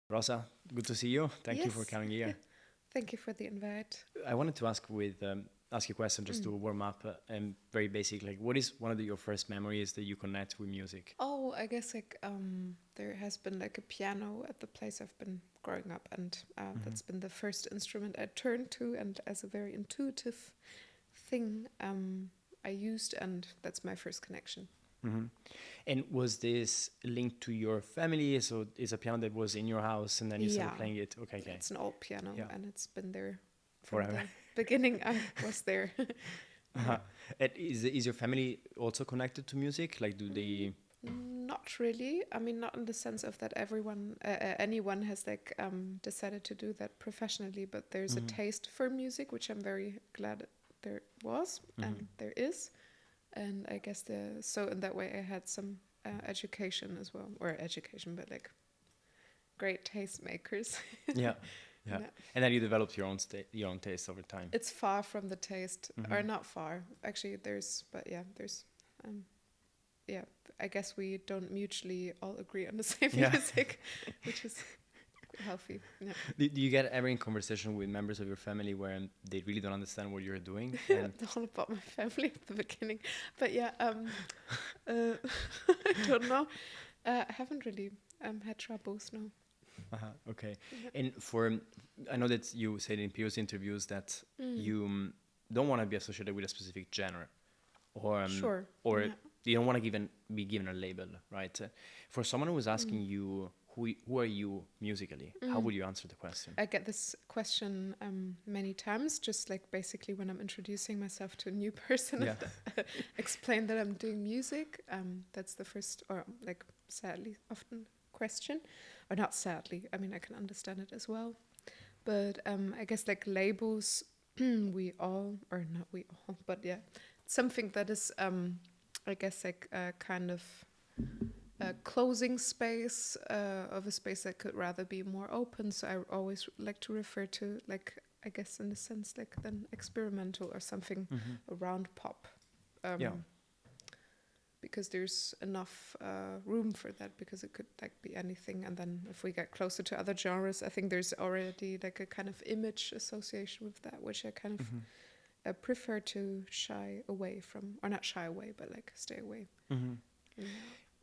Rosa, good to see you. Thank you for Yes, coming here. thank you for the invite. I wanted to ask you a question just to warm up and very basic. Like, what is one of your first memories that you connect with music? Oh, I guess there has been like a piano at the place I've been growing up, and that's been the first instrument I turned to, and as a very intuitive thing I used, and that's my first connection. hmm And was this linked to your family? So it's a piano that was in your house, and then you started Yeah, playing it. Okay, okay, it's an old piano, yeah, and it's been there from forever. the beginning. I was there. Uh-huh. Yeah. And is your family also connected to music? Like, do they? Not really. I mean, not in the sense of that anyone has like decided to do that professionally, but there's a hmm taste for music, which I'm very glad there was hmm and there is. And I guess so in that way I had some education as well, or education, but like great tastemakers. Yeah, yeah. Yeah. And then you developed your own taste over time. It's far from the taste, or hmm not far. Actually, there's um, yeah, I guess we don't mutually all agree on the same Yeah. music, which is healthy. Yeah. Do you get ever in conversation with members of your family where they really don't understand what you're doing? And All about my family at the beginning, but yeah, I don't know. I haven't really had troubles. No. okay. Yeah. And I know that you said in previous interviews that Mm. you don't want to be associated with a specific genre, or Sure. or Yeah. you don't want to be given a label, right? For someone who is asking Mm. you who are you musically, how Mm. would you answer the question? I get this question many times, just like basically when I'm introducing myself to a new person Yeah. and explain that I'm doing music. That's the first, or like sadly, often question. Or not sadly, I mean, I can understand it as well. But I guess like labels, we all, or not we all, but yeah, something that is, I guess, like a kind of a closing space of a space that could rather be more open. So I always like to refer to, like, I guess in a sense, like then experimental or something around pop. Yeah. Because there's enough room for that, because it could like be anything. And then if we get closer to other genres, I think there's already like a kind of image association with that, which I kind of prefer to shy away from, or not shy away, but like stay away. hmm Yeah.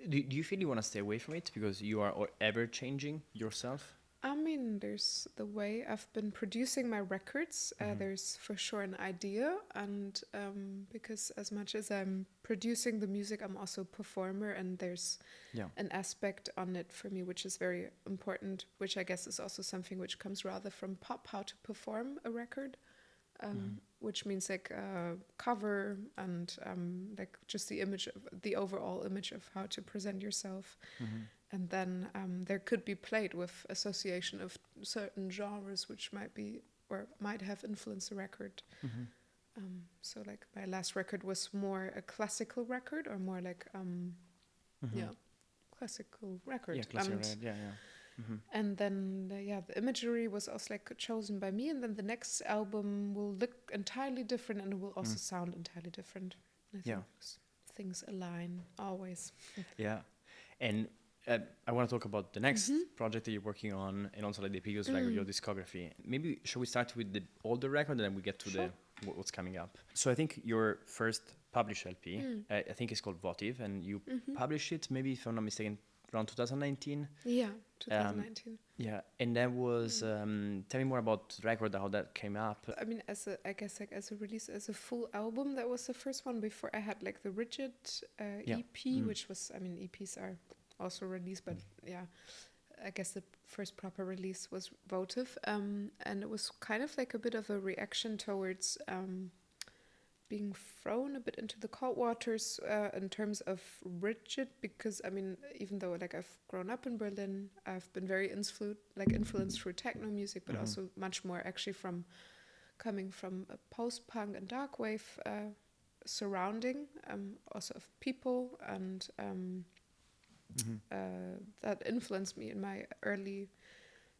Do you feel you want to stay away from it because you are ever changing yourself? I mean, there's the way I've been producing my records. There's for sure an idea, and because as much as I'm producing the music, I'm also a performer, and there's Yeah. an aspect on it for me which is very important, which I guess is also something which comes rather from pop, how to perform a record, which means like cover and like just the overall image of how to present yourself. And then there could be played with association of certain genres which might be or might have influenced the record. So like my last record was more a classical record, or more like yeah, classical record. Yeah, classic red. Yeah, yeah. And then the imagery was also like chosen by me, and then the next album will look entirely different, and it will also sound entirely different. I Yeah. think things align always. Yeah. And I want to talk about the next project that you're working on, and also like the previous record, your discography. Maybe shall we start with the older record, and then we get to Sure. what's coming up. So I think your first published LP, I think it's called Votive, and you published it, maybe if I'm not mistaken, around 2019. Yeah, 2019. Yeah, and that was tell me more about the record, how that came up. I mean, I guess like as a release, as a full album, that was the first one. Before I had like the Rigid Yeah. EP, which was, I mean, EPs are also released, but yeah, I guess the first proper release was Votive, and it was kind of like a bit of a reaction towards being thrown a bit into the cold waters in terms of Rigid, because I mean, even though like I've grown up in Berlin, I've been very influenced through techno music, but also much more actually from coming from a post-punk and dark wave surrounding, also of people, and that influenced me in my early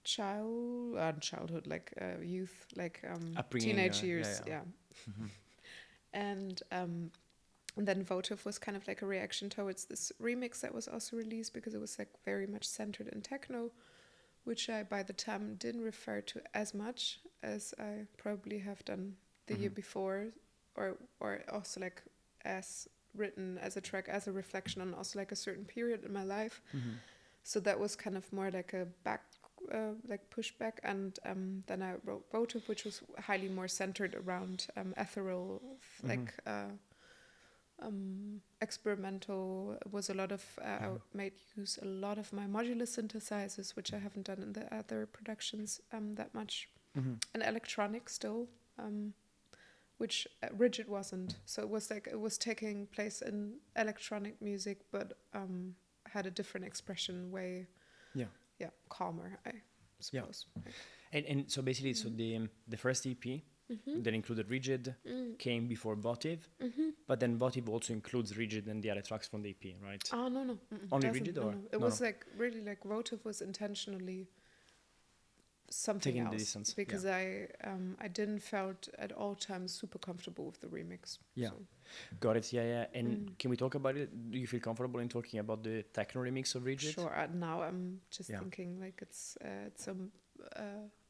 childhood, like youth, like Upbringing, teenage yeah, years, yeah. yeah. And then Votive was kind of like a reaction towards this remix that was also released, because it was like very much centered in techno, which I by the time didn't refer to as much as I probably have done the year before, or also like as written as a track, as a reflection on also like a certain period in my life. So that was kind of more like a like pushback, and then I wrote Votive, which was highly more centered around ethereal, like experimental. It was a lot of I made use a lot of my modular synthesizers, which I haven't done in the other productions that much, and electronic still, which Rigid wasn't. So it was like it was taking place in electronic music, but had a different expression way. Yeah, calmer, I suppose. And so basically, so the first EP that included Rigid came before Votive, but then Votive also includes Rigid and the other tracks from the EP, right? Oh no, Only Rigid, or no. It was like really like Votive was intentionally something taking else, the distance, because I didn't felt at all times super comfortable with the remix. Yeah, so. Got it. Yeah. And can we talk about it? Do you feel comfortable in talking about the techno remix of Rigid? Sure. Now I'm just thinking like it's a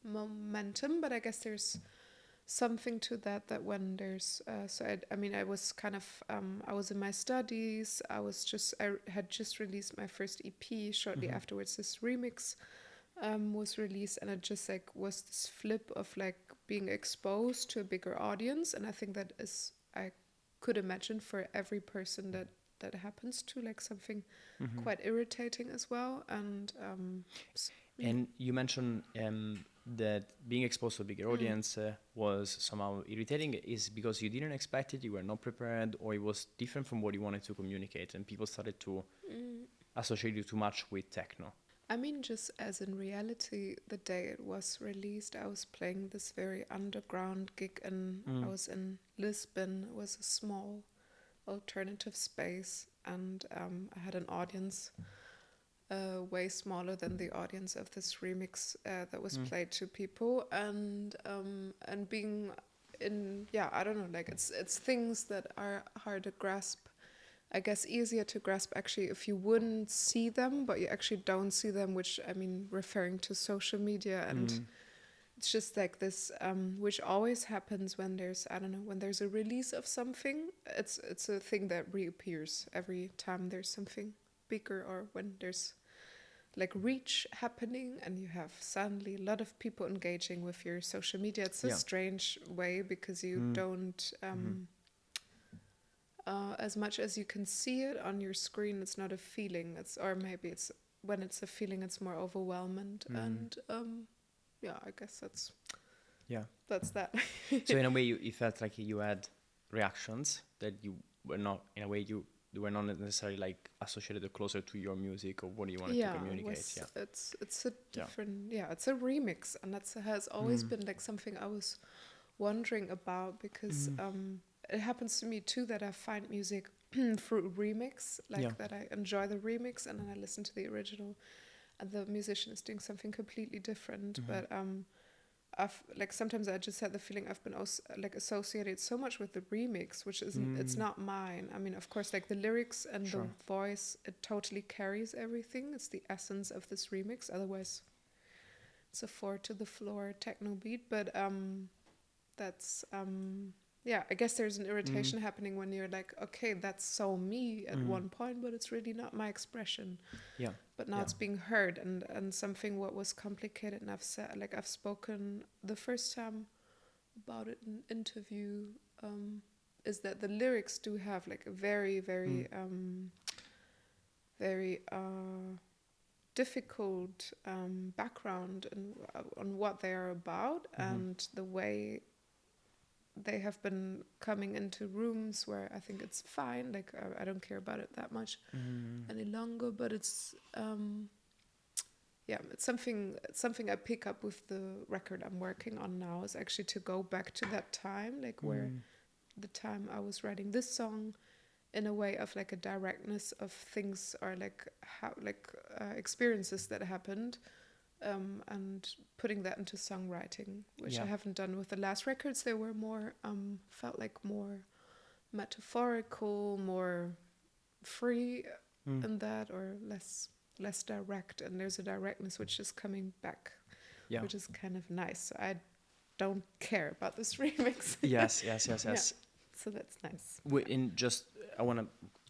momentum, but I guess there's something to that when there's I was kind of I was in my studies. I had just released my first EP. Shortly afterwards, this remix was released, and it just like was this flip of like being exposed to a bigger audience. And I think that is, I could imagine for every person that happens to, like something quite irritating as well. And and you mentioned that being exposed to a bigger audience was somehow irritating. Is because you didn't expect it, you were not prepared, or it was different from what you wanted to communicate, and people started to associate you too much with techno? I mean, just as in reality, the day it was released, I was playing this very underground gig, and I was in Lisbon. It was a small alternative space, and I had an audience way smaller than the audience of this remix that was played to people, and being in, I don't know, like it's things that are hard to grasp. I guess easier to grasp actually if you wouldn't see them, but you actually don't see them, which I mean referring to social media, and it's just like this, which always happens when there's, I don't know, when there's a release of something. It's a thing that reappears every time there's something bigger, or when there's like reach happening and you have suddenly a lot of people engaging with your social media. It's a strange way, because you don't as much as you can see it on your screen, it's not a feeling. Or maybe it's, when it's a feeling, it's more overwhelming. And I guess that's that. So in a way, you felt like you had reactions that you were not, in a way, you were not necessarily like associated or closer to your music or what you wanted to communicate. It's a different, it's a remix, and that has always been like something I was wondering about, because it happens to me too that I find music through remix, like that I enjoy the remix and then I listen to the original, and the musician is doing something completely different. But I've like sometimes I just had the feeling I've been like associated so much with the remix, which isn't, it's not mine. I mean, of course, like the lyrics and the voice, it totally carries everything. It's the essence of this remix. Otherwise, it's a 4 to the floor techno beat. But that's I guess there's an irritation happening when you're like, okay, that's so me at one point, but it's really not my expression. But now it's being heard, and something what was complicated, and I've spoken the first time about it in an interview, is that the lyrics do have like a very, very, very difficult background and on what they are about, and the way they have been coming into rooms where I think it's fine, like I don't care about it that much any longer, but it's it's something I pick up with the record I'm working on now, is actually to go back to that time, like where the time I was writing this song, in a way of like a directness of things, or like how experiences that happened, and putting that into songwriting, which I haven't done with the last records. They were more felt like more metaphorical, more free in that, or less less direct, and there's a directness which is coming back, Yeah. which is kind of nice. So I don't care about this remix. Yes. So that's nice. I want to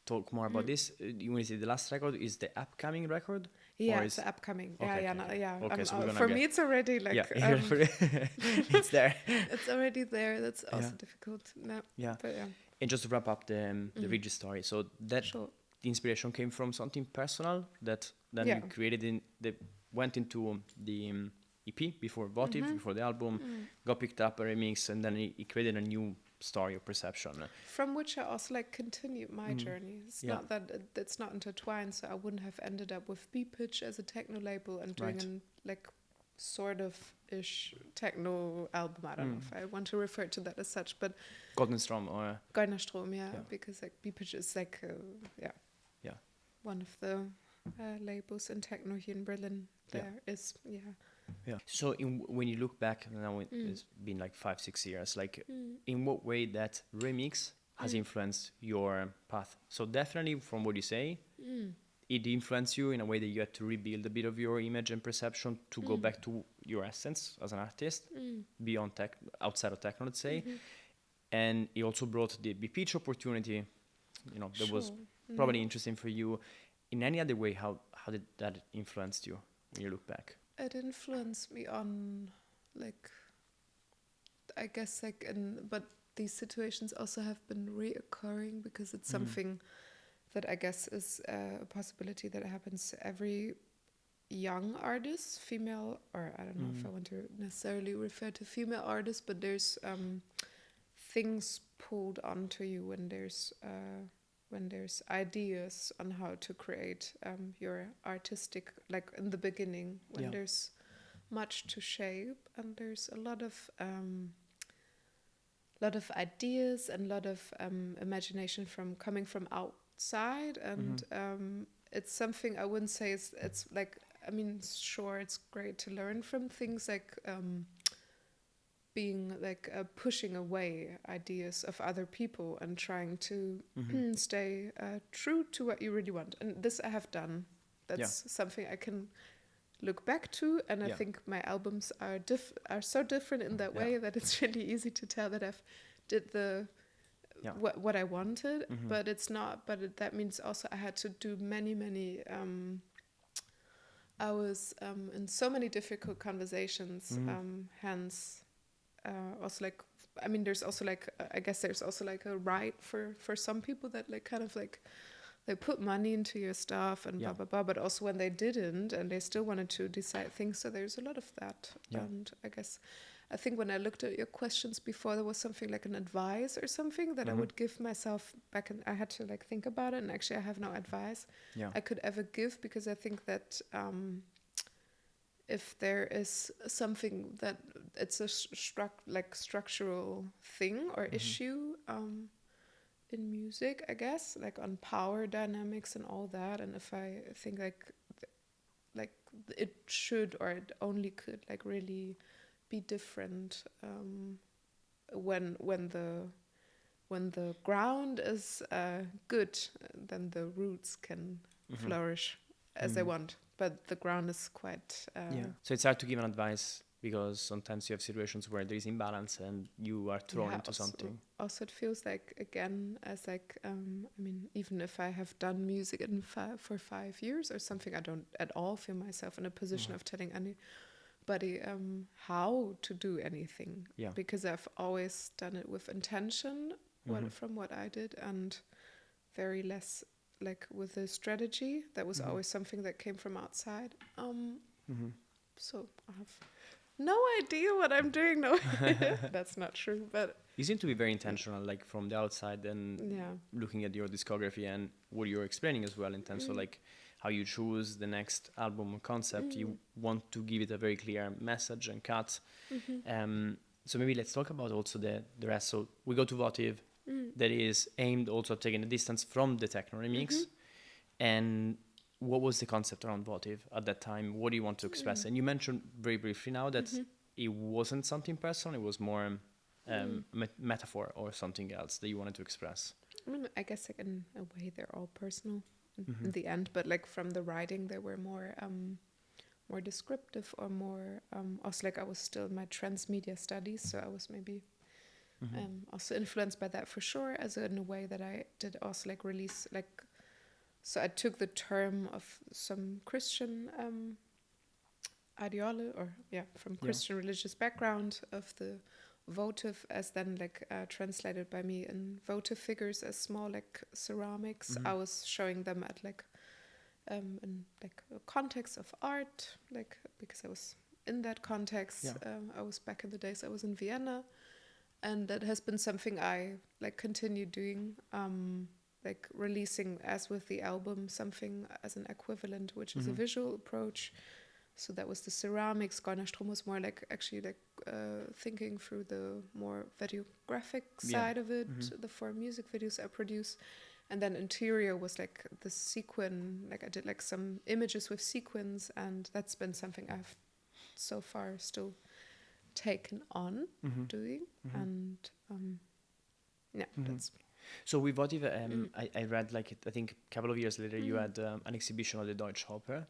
talk more about this. You want to say the last record is the upcoming record? Yeah, Or it's is- upcoming. Okay, yeah, okay. yeah. Okay, so we're gonna for get- me, it's already like it's there. it's already there. That's also Yeah. difficult. No, Yeah. but yeah, And just to wrap up the Regis story, so that sure. the inspiration came from something personal that then you created went into the EP before Votive, before the album, got picked up a remix, and then it created a new story or perception. From which I also like continued my journey. It's Yeah. not that it's not intertwined, so I wouldn't have ended up with B-Pitch as a techno label and doing Right. an like sort of ish techno album. I don't know if I want to refer to that as such, but Golden Strom or Goldner Strom, yeah, Yeah. because like B-Pitch is like Yeah. one of the labels in techno here in Berlin. Yeah. So when you look back now, it's been like 5-6 years. Like, in what way that remix has influenced your path? So definitely, from what you say, it influenced you in a way that you had to rebuild a bit of your image and perception to go back to your essence as an artist, beyond outside of techno, let's say. And it also brought the B-Pitch opportunity. That was probably interesting for you. In any other way, how did that influence you when you look back? It influenced me on, like, I guess, like, but these situations also have been reoccurring because it's something that I guess is a possibility that happens to every young artist, female, or I don't know if I want to necessarily refer to female artists, but there's things pulled onto you when there's ideas on how to create your artistic, like in the beginning, when there's much to shape and there's a lot of ideas and a lot of imagination coming from outside, and it's something I wouldn't say it's like, I mean, sure, it's great to learn from things like being like pushing away ideas of other people and trying to stay true to what you really want. And this I have done. That's something I can look back to, and I think my albums are so different in that way that it's really easy to tell that I've did what I wanted, but it's not. But that means also I had to do many. I was in so many difficult conversations. Hence. Also, like, I mean, there's also like, I guess there's also like a right for some people that like kind of like they put money into your stuff and blah blah blah, but also when they didn't and they still wanted to decide things, so there's a lot of that. And I think when I looked at your questions before, there was something like an advice or something that I would give myself back, and I had to like think about it, and actually I have no advice I could ever give, because I think that if there is something that it's a structural thing or issue in music, I guess, like on power dynamics and all that, and if I think like it should or it only could like really be different when the ground is good, then the roots can flourish as they want. But the ground is quite... So it's hard to give an advice because sometimes you have situations where there is imbalance and you are thrown into something. Also, it feels like, again, as like, I mean, even if I have done music for 5 years or something, I don't at all feel myself in a position of telling anybody how to do anything. Because I've always done it with intention from what I did, and very less... like with a strategy. That was always something that came from outside. So I have no idea what I'm doing. No, that's not true. But you seem to be very intentional, like from the outside, and looking at your discography and what you're explaining as well in terms of like how you choose the next album concept. You want to give it a very clear message and cut. So maybe let's talk about also the rest. So we go to Votive. That is aimed also at taking a distance from the techno remix. And what was the concept around Votive at that time? What do you want to express? And you mentioned very briefly now that it wasn't something personal, it was more metaphor or something else that you wanted to express. I mean, I guess like in a way they're all personal. in the end, but like from the writing they were more descriptive or more also like I was still in my transmedia studies, so I was maybe also influenced by that for sure, as in a way that I did also like release like, so I took the term of some Christian ideology from Christian religious background of the votive, as then like translated by me in votive figures as small like ceramics. I was showing them at like in like a context of art, like because I was in that context. I was back in the days I was in Vienna, and that has been something I like continued doing, like releasing as with the album something as an equivalent, which is a visual approach. So that was the ceramics. Strom was more like actually like thinking through the more videographic side of it, the 4 music videos I produce. And then interior was like the sequin, like I did like some images with sequins, and that's been something I've so far still taken on doing. And that's me. So with Votive, I read like, I think a couple of years later you had an exhibition at the Deutsche Oper.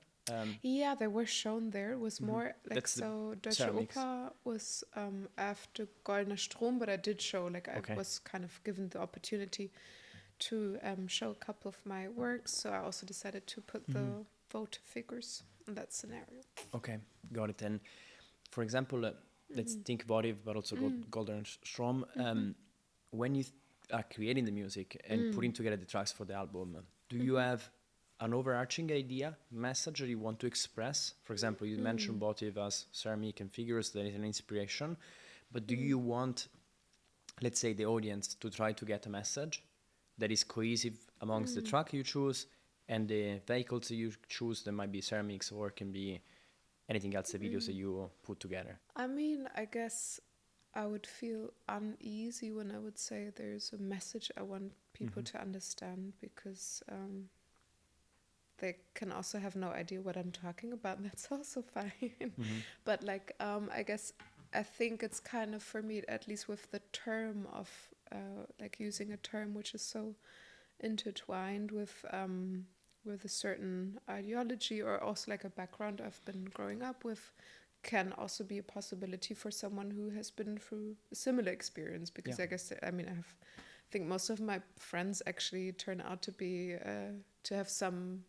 Yeah, they were shown there. It was more like, That's so Deutsche ceramics. Oper was after Goldener Strom, but I did show, like I was kind of given the opportunity to show a couple of my works, so I also decided to put the votive figures in that scenario. Okay, got it. And for example, let's think Votive, but also Golden Strom. When you are creating the music and putting together the tracks for the album, do you have an overarching idea, message that you want to express? For example, you mentioned Votive as ceramic and figures, that is an inspiration, but do you want, let's say, the audience to try to get a message that is cohesive amongst the track you choose and the vehicles you choose? That might be ceramics or can be anything else, the videos that you put together. I mean, I guess I would feel uneasy when I would say there's a message I want people to understand, because they can also have no idea what I'm talking about, and that's also fine. But like, I guess I think it's kind of, for me, at least with the term of like using a term which is so intertwined with a certain ideology, or also like a background I've been growing up with, can also be a possibility for someone who has been through a similar experience. Because I guess, I mean, I think most of my friends actually turn out to be to have some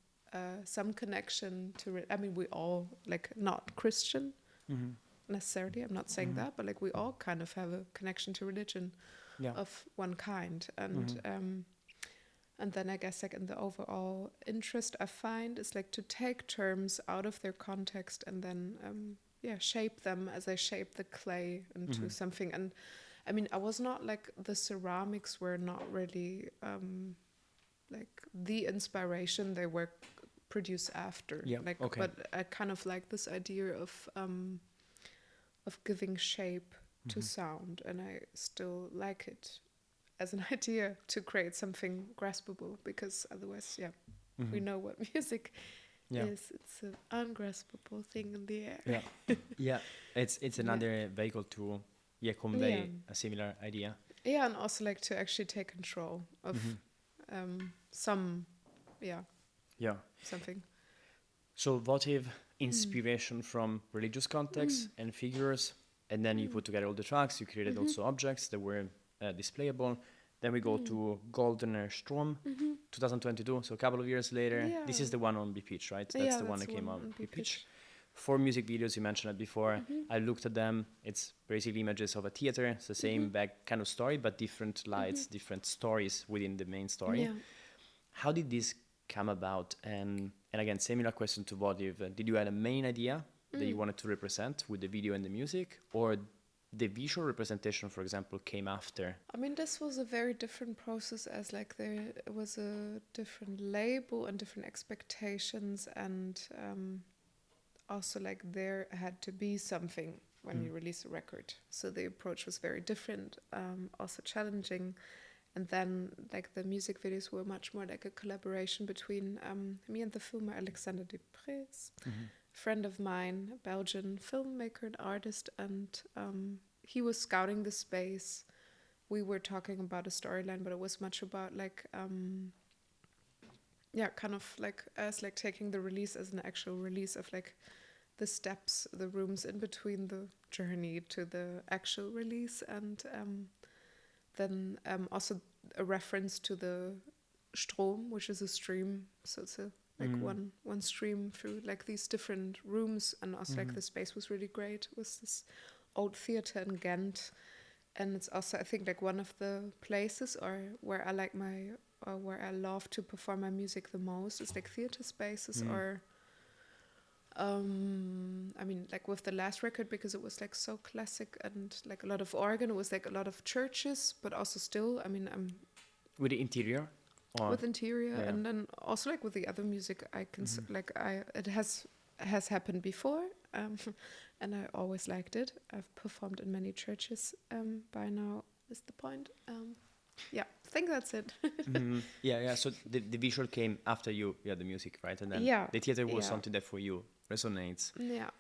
connection to I mean, we all, like, not Christian necessarily, I'm not saying that, but like we all kind of have a connection to religion of one kind. And then I guess like in the overall interest I find is like to take terms out of their context and then shape them as I shape the clay into something. And I mean, I was not like, the ceramics were not really like the inspiration, they were produced after. But I kind of like this idea of giving shape to sound, and I still like it as an idea to create something graspable, because otherwise we know what music is. It's an ungraspable thing in the air. It's another vehicle to convey a similar idea. And also like to actually take control of something. So Votive, inspiration from religious contexts and figures, and then you put together all the tracks, you created also objects that were displayable. Then we go to Goldener Strom, 2022, so a couple of years later. This is the one on B-Pitch, right? That's the one that came out on B-Pitch. 4 music videos, you mentioned it before. I looked at them. It's basically images of a theater. It's the same back kind of story, but different lights, different stories within the main story. How did this come about? And again, similar question to Votive. Did you have a main idea that you wanted to represent with the video and the music, or the visual representation, for example, came after? I mean, this was a very different process, as like there was a different label and different expectations, and also like there had to be something when you release a record. So the approach was very different, also challenging. And then like the music videos were much more like a collaboration between me and the filmer Alexander Duprez, friend of mine, a Belgian filmmaker and artist, and he was scouting the space. We were talking about a storyline, but it was much about like kind of like as like taking the release as an actual release of like the steps, the rooms in between the journey to the actual release, and then also a reference to the Strom, which is a stream. So it's a like one stream through like these different rooms, and also like the space was really great. It was this old theater in Ghent, and it's also I think like one of the places or where I like where I love to perform my music the most is like theater spaces or I mean like with the last record, because it was like so classic and like a lot of organ, it was like a lot of churches, but also still I mean I'm with the interior or with interior and then also like with the other music I can it has happened before and I always liked it. I've performed in many churches by now is the point. I think that's it. So the visual came after you had the music, right? And then the theater was something that for you resonates.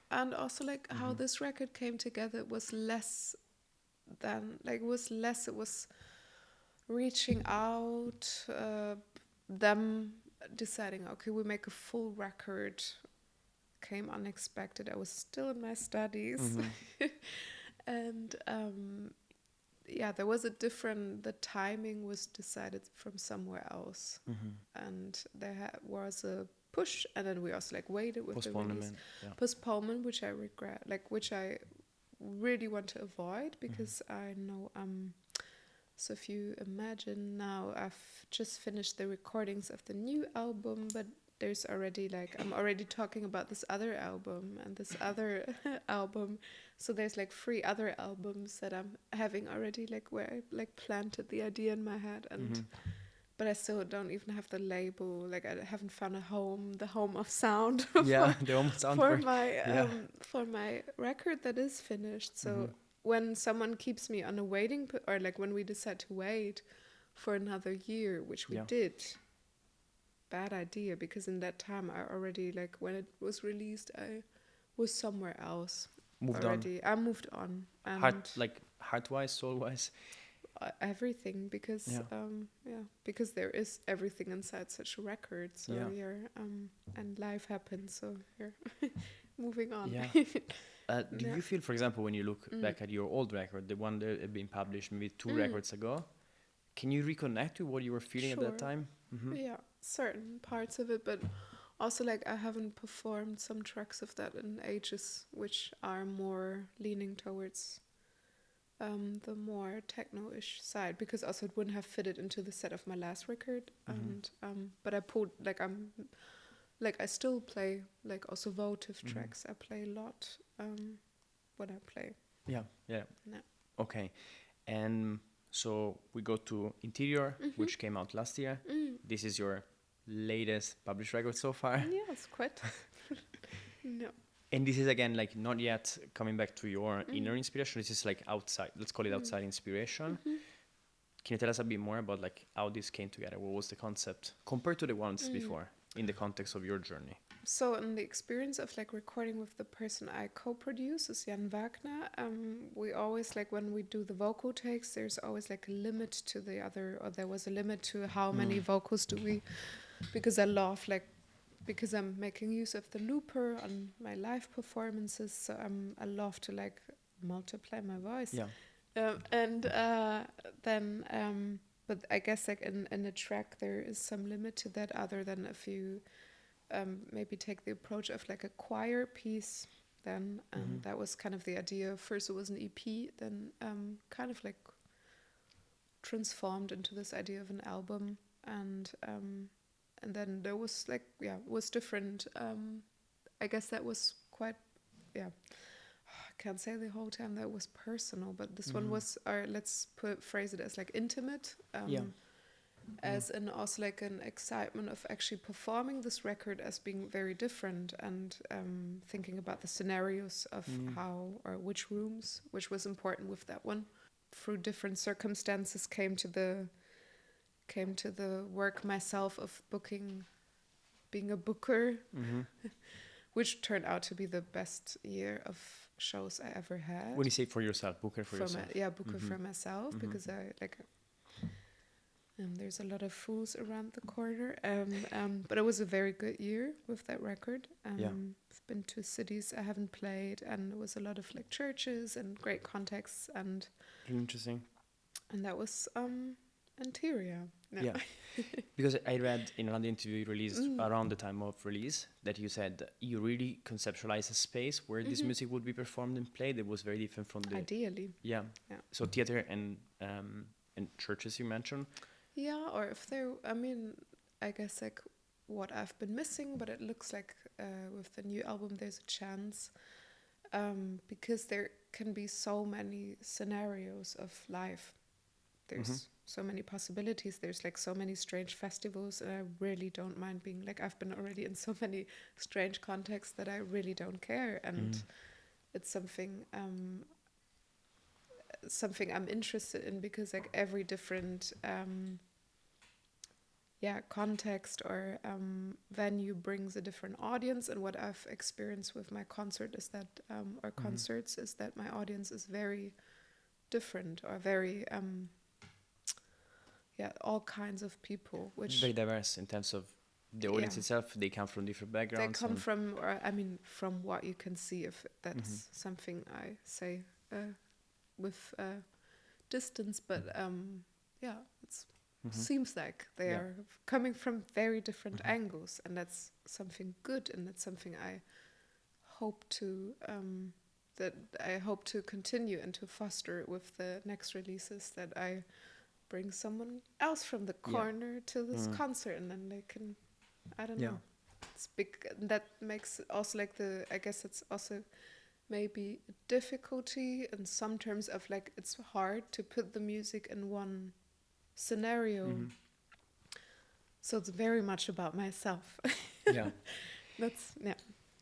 And also like how this record came together was less than like it was reaching out, them deciding, okay, we make a full record, came unexpected. I was still in my studies. And there was the timing was decided from somewhere else. And there was a push, and then we also like waited with the release. Postponement, which I regret, like which I really want to avoid, because I know so if you imagine now, I've just finished the recordings of the new album, but there's already like, I'm already talking about this other album and this other album. So there's like 3 other albums that I'm having already, like where I like planted the idea in my head. And but I still don't even have the label. Like I haven't found the home of sound the home of sound for my record that is finished. So when someone keeps me on a waiting, or like when we decide to wait for another year, which we did, bad idea, because in that time I already, like when it was released, I was somewhere else. I moved on. And heart-wise, soul-wise? Everything, because because there is everything inside such a record. So and life happens. So you're moving on. Do you feel, for example, when you look back at your old record, the one that had been published maybe 2 records ago, can you reconnect with what you were feeling at that time? Yeah, certain parts of it, but also like I haven't performed some tracks of that in ages, which are more leaning towards the more techno-ish side, because also it wouldn't have fitted into the set of my last record. And but I pulled I still play like also Votive tracks. I play a lot when I play. Okay, and so we go to Interior, which came out last year. This is your latest published record so far. Yeah, it's quite no. And this is again like not yet coming back to your inner inspiration. This is like outside. Let's call it outside inspiration. Can you tell us a bit more about like how this came together? What was the concept compared to the ones before in the context of your journey? So in the experience of like recording with the person I co-produce is Yan Vagner, we always like when we do the vocal takes, there's always like a limit to the other, or there was a limit to how many vocals do we, because I love like, because I'm making use of the looper on my live performances, so I love to like multiply my voice. But I guess like in a track there is some limit to that, other than if you maybe take the approach of like a choir piece, then that was kind of the idea. First it was an EP, then kind of like transformed into this idea of an album, and then there was like was different. I guess that was quite I can't say the whole time that was personal, but this one was let's phrase it as like intimate. As in also like an excitement of actually performing this record as being very different, and thinking about the scenarios of how or which rooms, which was important with that one. Through different circumstances came to the work myself of being a booker, which turned out to be the best year of shows I ever had. When you say for yourself, booker for yourself? Booker for myself, because I like There's a lot of fools around the corner. But it was a very good year with that record. I've been to cities I haven't played, and it was a lot of like churches and great contexts, and Interesting. that was Anteria. No. Yeah. Because I read in another interview you released around the time of release that you said you really conceptualized a space where this music would be performed and played that was very different from the... Ideally. Yeah. So theater and churches you mentioned. Yeah, or if there, I mean, I guess like what I've been missing, but it looks like with the new album there's a chance, because there can be so many scenarios of life. There's so many possibilities. There's like so many strange festivals, and I really don't mind being like, I've been already in so many strange contexts that I really don't care, and it's something I'm interested in, because like every different context or venue brings a different audience, and what I've experienced with my concert is that or concerts is that my audience is very different, or very all kinds of people, which very diverse in terms of the audience itself. They come from different backgrounds. They come from, or I mean, from what you can see, if that's something I say with distance, but it's seems like they are coming from very different angles, and that's something good, and that's something I hope to continue and to foster with the next releases, that I bring someone else from the corner to this concert, and then they can, I don't know, it's big. That makes it also like I guess it's also maybe a difficulty in some terms of like, it's hard to put the music in one scenario. So it's very much about myself. That's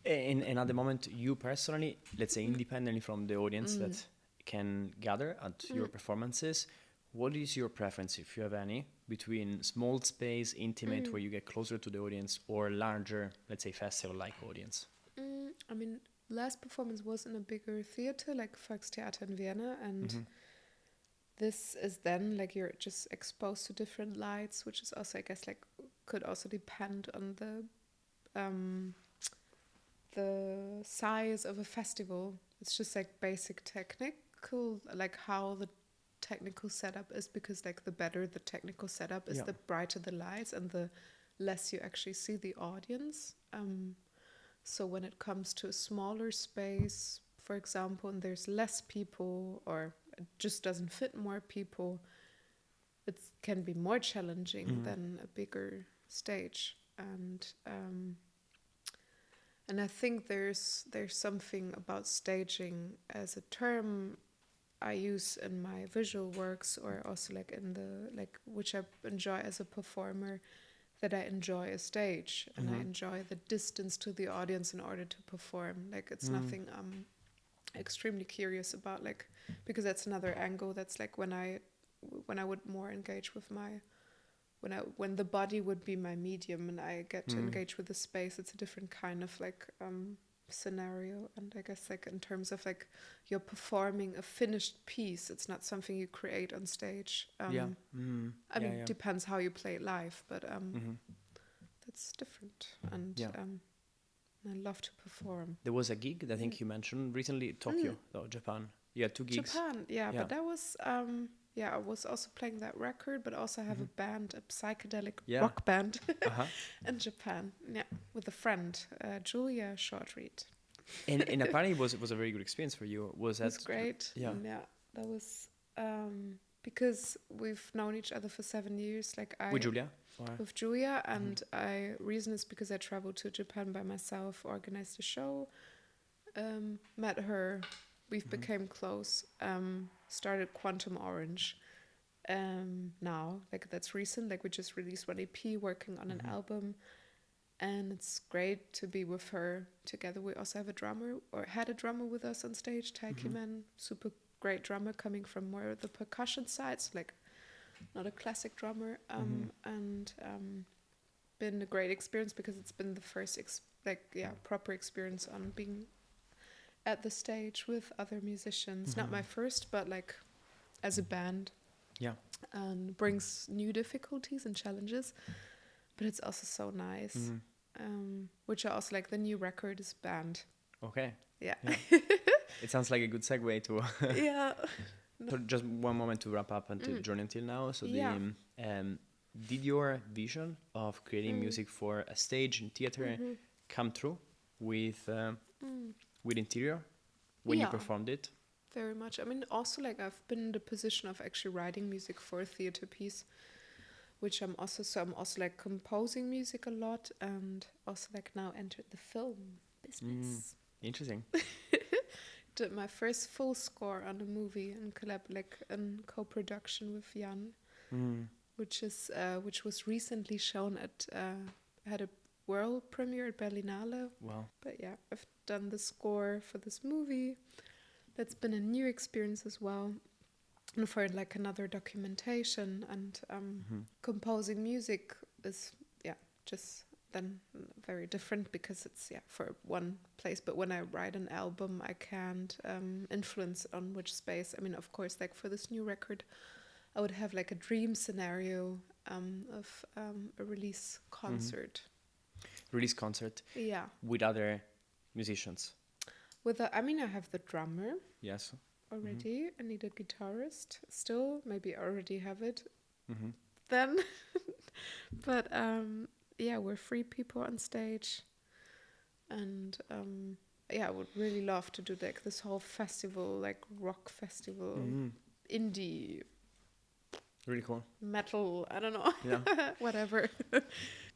In another moment, you personally, let's say independently from the audience that can gather at your performances, what is your preference, if you have any, between small space, intimate, where you get closer to the audience, or larger, let's say festival-like audience? I mean, last performance was in a bigger theater, like Volkstheater in Vienna, and this is then like you're just exposed to different lights, which is also, I guess, like could also depend on the size of a festival. It's just like basic technical, like how the technical setup is, because like the better the technical setup is, the brighter the lights, and the less you actually see the audience. So when it comes to a smaller space, for example, and there's less people, or it just doesn't fit more people, it can be more challenging than a bigger stage. And I think there's something about staging as a term I use in my visual works, or also like in the like which I enjoy as a performer, that I enjoy a stage, and I enjoy the distance to the audience in order to perform. Like it's nothing I'm extremely curious about, like, because that's another angle. That's like when I would more engage with my when the body would be my medium, and I get to engage with the space. It's a different kind of like scenario, and I guess like in terms of like you're performing a finished piece, it's not something you create on stage. I mean, it depends how you play it live, but that's different, and I love to perform. There was a gig that I think you mentioned recently, Tokyo, Japan. You had 2 gigs. Japan, but that was I was also playing that record, but also I have a band, a psychedelic rock band in Japan, with a friend, Julia Shortreed. And apparently it was a very good experience for you. Was that? It was great. Yeah, that was because we've known each other for 7 years. Like with Julia? With Julia, and reason is because I traveled to Japan by myself, organized a show, met her. We've became close, started Quantum Orange. Now, like that's recent, like we just released one EP, working on an album, and it's great to be with her together. We also have had a drummer with us on stage, Taiki Man, super great drummer, coming from more of the percussion side, so like not a classic drummer, and been a great experience, because it's been the first proper experience on being at the stage with other musicians. Not my first, but like as a band. Yeah. and brings new difficulties and challenges, but it's also so nice. Which I also like. The new record is banned. Okay. Yeah. It sounds like a good segue to. Yeah. So just one moment to wrap up until journey until now. So Yeah. did your vision of creating music for a stage in theater come true with interior when you Yeah. performed it? Very much. I mean, also like I've been in the position of actually writing music for a theater piece, which I'm also like composing music a lot, and also like now entered the film business. Interesting. Did my first full score on a movie and in co-production with Yan, which was recently shown at had a world premiere at Berlinale. Wow. But yeah, I've done the score for this movie. That's been a new experience as well. And for like another documentation, and composing music is just then very different, because it's for one place. But when I write an album, I can't influence on which space. I mean, of course, like for this new record, I would have like a dream scenario of a release concert. Release concert. Yeah. With other musicians. I have the drummer. Yes. Already. I need a guitarist still. Maybe I already have it. Then. But we're 3 people on stage. And I would really love to do like this whole festival, like rock festival, indie. Really cool. Metal, I don't know. Yeah. Whatever.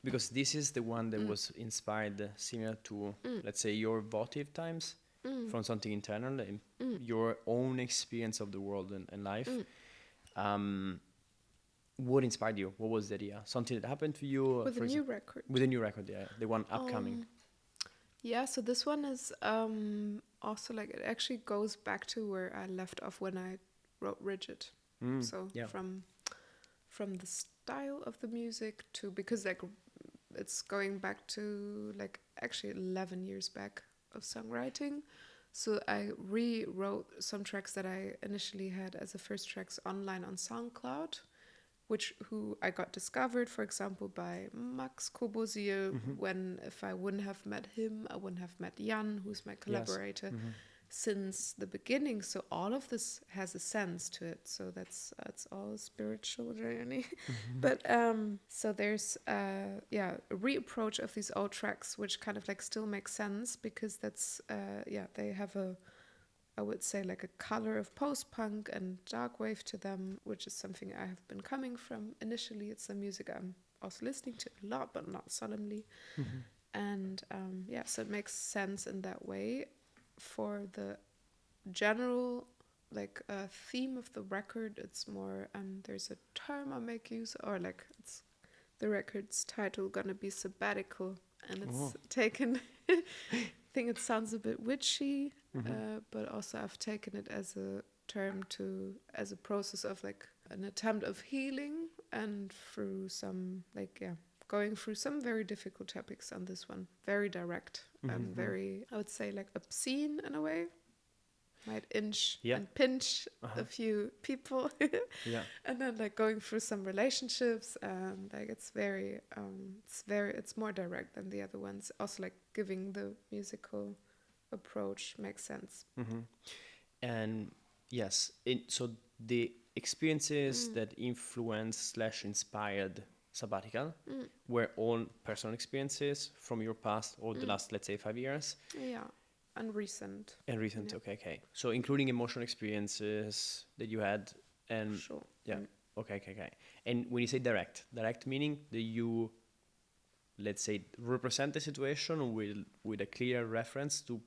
Because this is the one that was inspired similar to, let's say, your Votive times, from something internal, and your own experience of the world and life. What inspired you? What was the idea? Something that happened to you? With a new record. With a new record, yeah. The one upcoming. So this one is also like, it actually goes back to where I left off when I wrote Rigid. From the style of the music to, because like it's going back to like actually 11 years back of songwriting. So I rewrote some tracks that I initially had as the first tracks online on SoundCloud, who I got discovered, for example, by Max Cobozier. When if I wouldn't have met him, I wouldn't have met Yan, who's my collaborator. Since the beginning, so all of this has a sense to it. So that's all a spiritual journey. But so there's a reapproach of these old tracks, which kind of like still makes sense, because that's they have I would say like a color of post-punk and dark wave to them, which is something I have been coming from. Initially, it's the music I'm also listening to a lot, but not solemnly. And so it makes sense in that way. For the general theme of the record, it's more there's a term I make use, or like it's the record's title gonna be Sabbatical, and it's taken I think it sounds a bit witchy, but also I've taken it as a term as a process of like an attempt of healing, and through some going through some very difficult topics on this one. Very direct and very, I would say, like obscene in a way. Might inch and pinch a few people. And then like going through some relationships, and like it's more direct than the other ones. Also like giving the musical approach makes sense. And yes, so the experiences that influenced / inspired Sabbatical were all personal experiences from your past or the last, let's say, 5 years. And recent. Okay. So including emotional experiences that you had, and sure. Okay. And when you say direct meaning that you, let's say, represent the situation with a clear reference to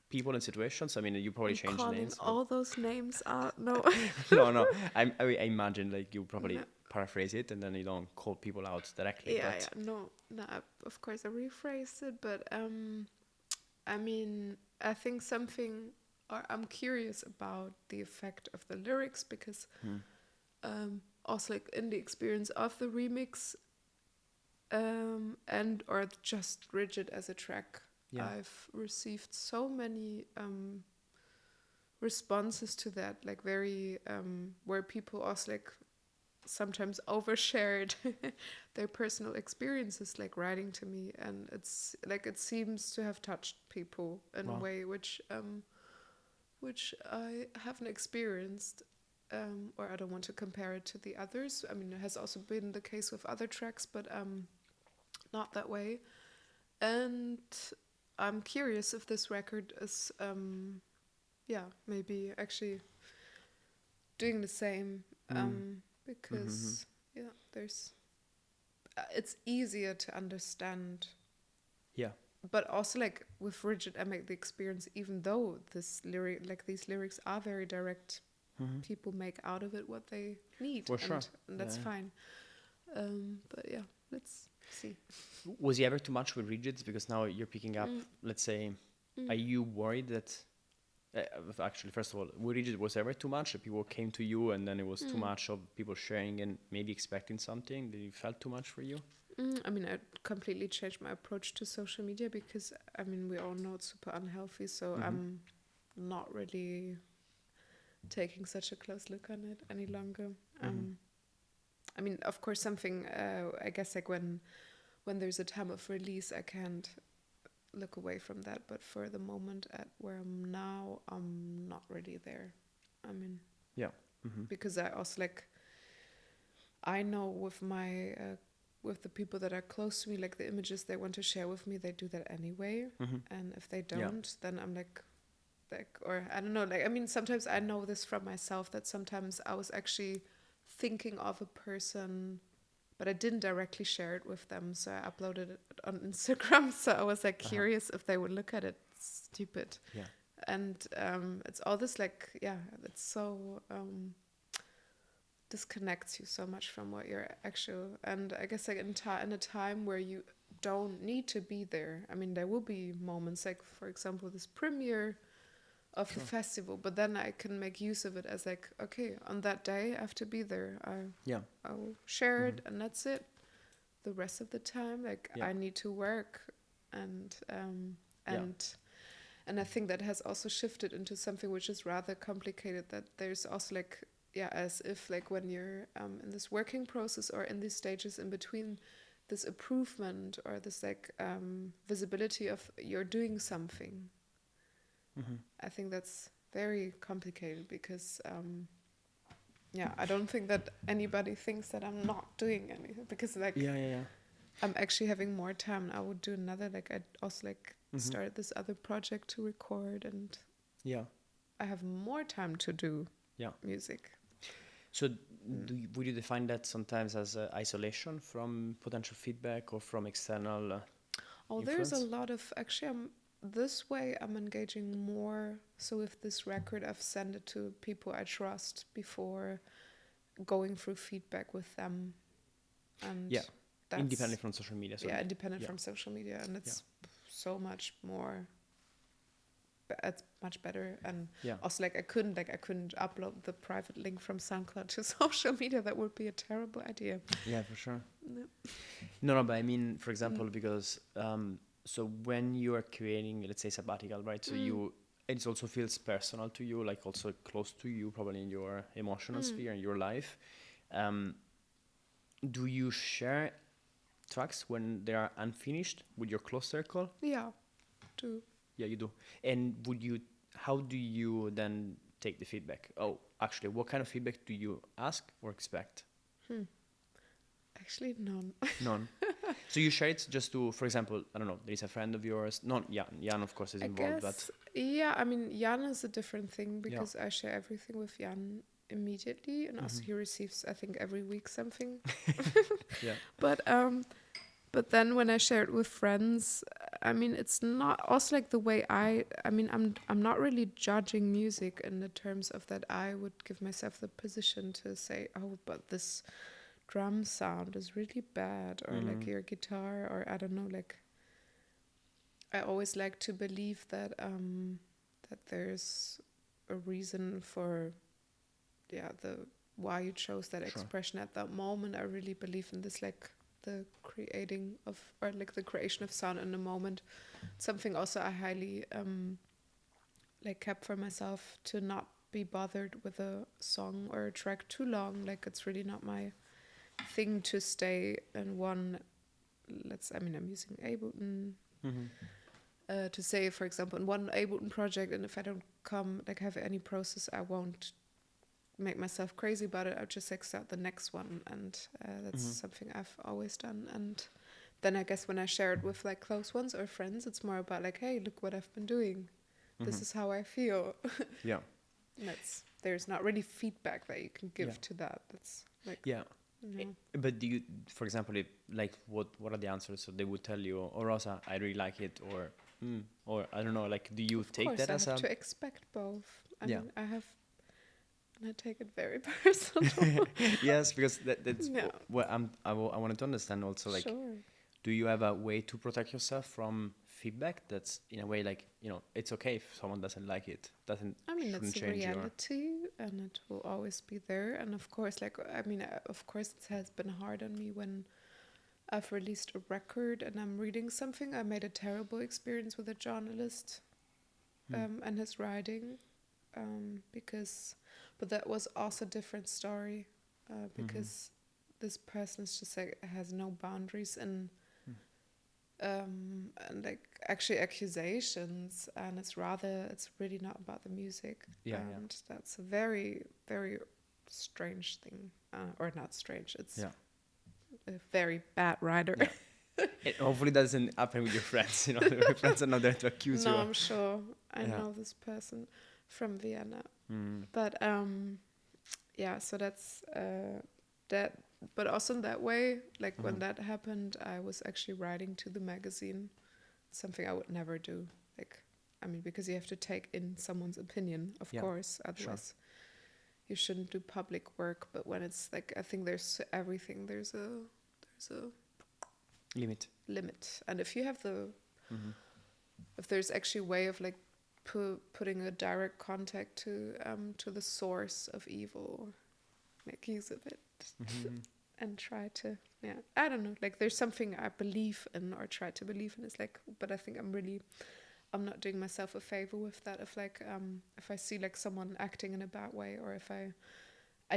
people and situations. I mean, you probably change names. All those names out. No. No. I imagine like you probably paraphrase it and then you don't call people out directly. No. Of course, I rephrased it, but I mean, I think I'm curious about the effect of the lyrics, because also like in the experience of the remix, and or just Rigid as a track, I've received so many responses to that, like very where people also like sometimes overshared their personal experiences, like writing to me, and it's like it seems to have touched people in a way which I haven't experienced, or I don't want to compare it to the others. I mean, it has also been the case with other tracks, but not that way. And I'm curious if this record is maybe actually doing the same, because there's it's easier to understand. Yeah. But also, like with Rigid, I make the experience, even though these lyrics are very direct, people make out of it what they need. For sure. And that's fine. But yeah, let's see. Was he ever too much with Rigids? Because now you're picking up, let's say, are you worried that, actually, first of all, with Rigid, was ever too much that people came to you and then it was too much of people sharing and maybe expecting something? Did it felt too much for you? I mean, I completely changed my approach to social media because, I mean, we all know it's super unhealthy, so I'm not really taking such a close look on it any longer. I mean, of course, something, I guess, like when there's a time of release, I can't look away from that, but for the moment at where I'm now, I'm not really there. I mean, because I also, like, I know with my... with the people that are close to me, like the images they want to share with me, they do that anyway. And if they don't, then I'm like, or I don't know, like, I mean, sometimes I know this from myself that sometimes I was actually thinking of a person, but I didn't directly share it with them. So I uploaded it on Instagram. So I was like curious if they would look at it. It's stupid. Yeah. And it's all this like, it's so... disconnects you so much from what you're actual, and I guess like in a time where you don't need to be there. I mean, there will be moments like, for example, this premiere of the festival, but then I can make use of it as like, okay, on that day I have to be there. I'll share it, and that's it. The rest of the time, like I need to work, and I think that has also shifted into something which is rather complicated. That there's also like, as if like when you're in this working process or in these stages in between, this improvement or this like visibility of you're doing something. I think that's very complicated because I don't think that anybody thinks that I'm not doing anything, because like I'm actually having more time. I would do another, like I also like started this other project to record, and I have more time to do music. So would you define that sometimes as isolation from potential feedback or from external there's a influence? lot of, actually, this way I'm engaging more. So with this record, I've sent it to people I trust before going through feedback with them. And that's independent from social media. Independent from social media. And it's so much more... it's much better. And also like I couldn't upload the private link from SoundCloud to social media. That would be a terrible idea. Yeah, for sure. No, but I mean, for example, because so when you are creating, let's say, Sabbatical, right? So it also feels personal to you, like also close to you, probably in your emotional sphere, in your life. Do you share tracks when they are unfinished with your close circle? Yeah, do. Yeah, you do. And how do you then take the feedback? Oh, actually, what kind of feedback do you ask or expect? Actually, none. None. So you share it just to, for example, I don't know, there is a friend of yours, not Yan of course is involved, but... Yeah, I mean, Yan is a different thing because I share everything with Yan immediately, and also he receives, I think, every week something. But then when I share it with friends, I mean, it's not also like the way I'm not really judging music in the terms of that I would give myself the position to say, oh, but this drum sound is really bad, or like your guitar, or I don't know, like I always like to believe that that there's a reason for why you chose that expression at that moment. I really believe in this, like the creation of sound in the moment. Something also I highly like kept for myself to not be bothered with a song or a track too long. Like it's really not my thing to stay in one. I'm using Ableton to say, for example, in one Ableton project, and if I don't have any process, I won't make myself crazy about it. I'll just start the next one, and that's something I've always done. And then I guess when I share it with like close ones or friends, it's more about like, hey, look what I've been doing. This is how I feel. Yeah. There's not really feedback that you can give to that. That's like But do you, for example, what are the answers? So they would tell you, "Oh, Rosa, I really like it," or I don't know. Like, do you take that as I have to expect both. I mean, and I take it very personal. Yes, because that's what I wanted to understand also. Like, do you have a way to protect yourself from feedback that's in a way like, it's okay if someone doesn't like it, shouldn't it's a reality, and it will always be there. And of course, of course it has been hard on me when I've released a record and I'm reading something. I made a terrible experience with a journalist and his writing, but that was also a different story, because this person is just like has no boundaries and like actually accusations, and it's really not about the music. And that's a very, very strange thing, or not strange, it's a very bad writer. It hopefully doesn't happen with your friends. Your friends are not there to accuse you. No, I'm sure I know this person from Vienna. But so that's that. But also in that way, like when that happened, I was actually writing to the magazine, something I would never do. Because you have to take in someone's opinion, of course, otherwise you shouldn't do public work. But when it's like, I think there's everything, there's a limit. And if you have if there's actually a way of like putting a direct contact to the source of evil, make use of it. And try to I don't know, like there's something I believe in or try to believe in. It's like, but I think I'm not doing myself a favor with that. If I see like someone acting in a bad way, or if I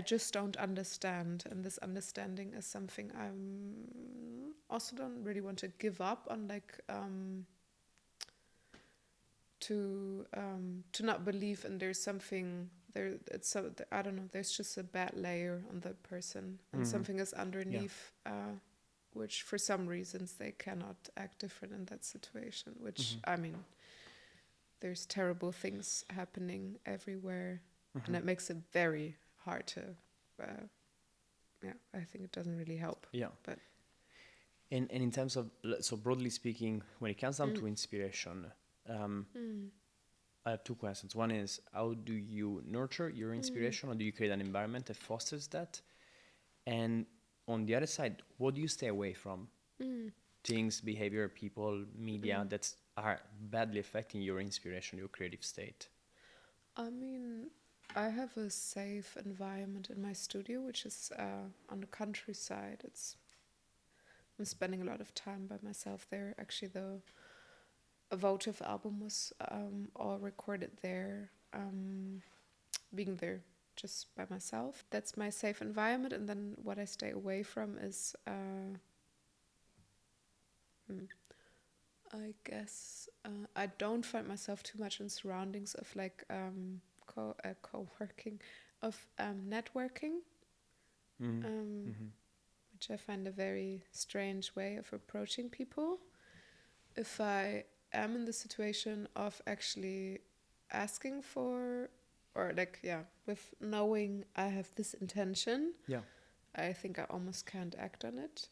just don't understand, and this understanding is something I'm also don't really want to give up on, like to not believe, and there's something there. I don't know, there's just a bad layer on the person, and something is underneath, which for some reasons they cannot act different in that situation, which there's terrible things happening everywhere, and it makes it very hard to I think it doesn't really help. But and in terms of, so broadly speaking, when it comes down to inspiration, I have two questions. One is, how do you nurture your inspiration, or do you create an environment that fosters that? And on the other side, what do you stay away from? Things, behavior, people, media that are badly affecting your inspiration, your creative state. I have a safe environment in my studio, which is on the countryside. I'm spending a lot of time by myself there. Actually, the Votive album was all recorded there, being there just by myself. That's my safe environment. And then what I stay away from is, I guess, I don't find myself too much in surroundings of like co-working, of networking, which I find a very strange way of approaching people. If I am in the situation of actually asking for, or with knowing I have this intention, I think I almost can't act on it.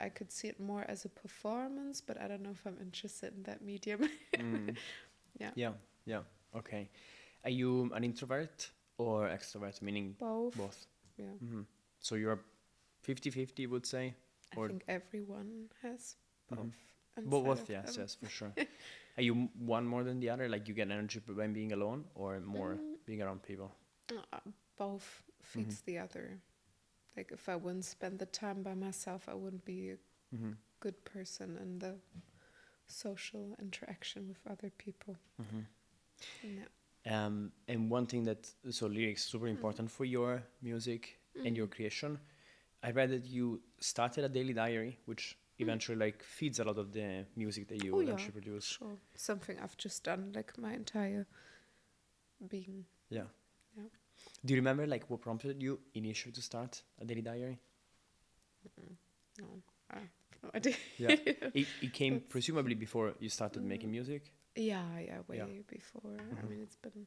I could see it more as a performance, but I don't know if I'm interested in that medium. Okay. Are you an introvert or extrovert, meaning both? So you're 50-50, would say? I think everyone has both. Both, yes, for sure. Are you one more than the other? Like you get energy when being alone, or more being around people? Both feeds the other. Like if I wouldn't spend the time by myself, I wouldn't be a good person in the social interaction with other people. Yeah. And one thing that, so lyrics super important for your music and your creation. I read that you started a daily diary, which eventually like feeds a lot of the music that you Oh yeah, eventually produce. sure. Something I've just done like my entire being. Yeah. Yeah. Do you remember like what prompted you initially to start a daily diary? No, I have no idea. Yeah. It came It's- presumably before you started making music. Yeah, way Yeah. before. I mean, it's been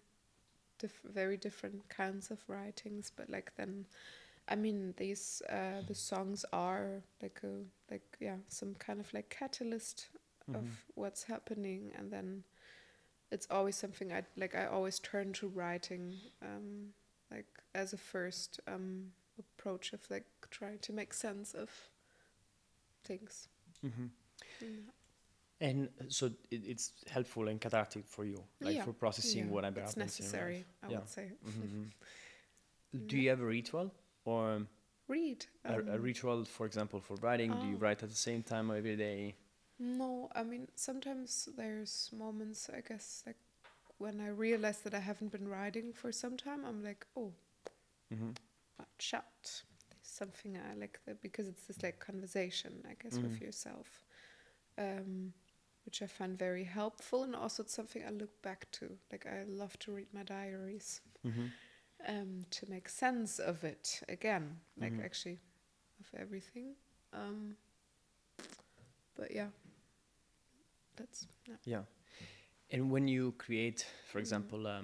very different kinds of writings, but like then, I mean, these the songs are like some kind of like catalyst of what's happening, and then it's always something I always turn to writing like as a first approach of like trying to make sense of things. And so it's helpful and cathartic for you, like for processing whatever it's happens necessary, in I your life. would say. Do you have a ritual or Read. a ritual, for example, for writing? Do you write at the same time every day? No, I mean, sometimes there's moments, I guess, like when I realize that I haven't been writing for some time, I'm like, oh, watch out. There's something I like that, because it's this like conversation, I guess, with yourself, which I find very helpful. And also it's something I look back to. Like I love to read my diaries to make sense of it again, like actually of everything. But yeah. That's Yeah. And when you create, for example,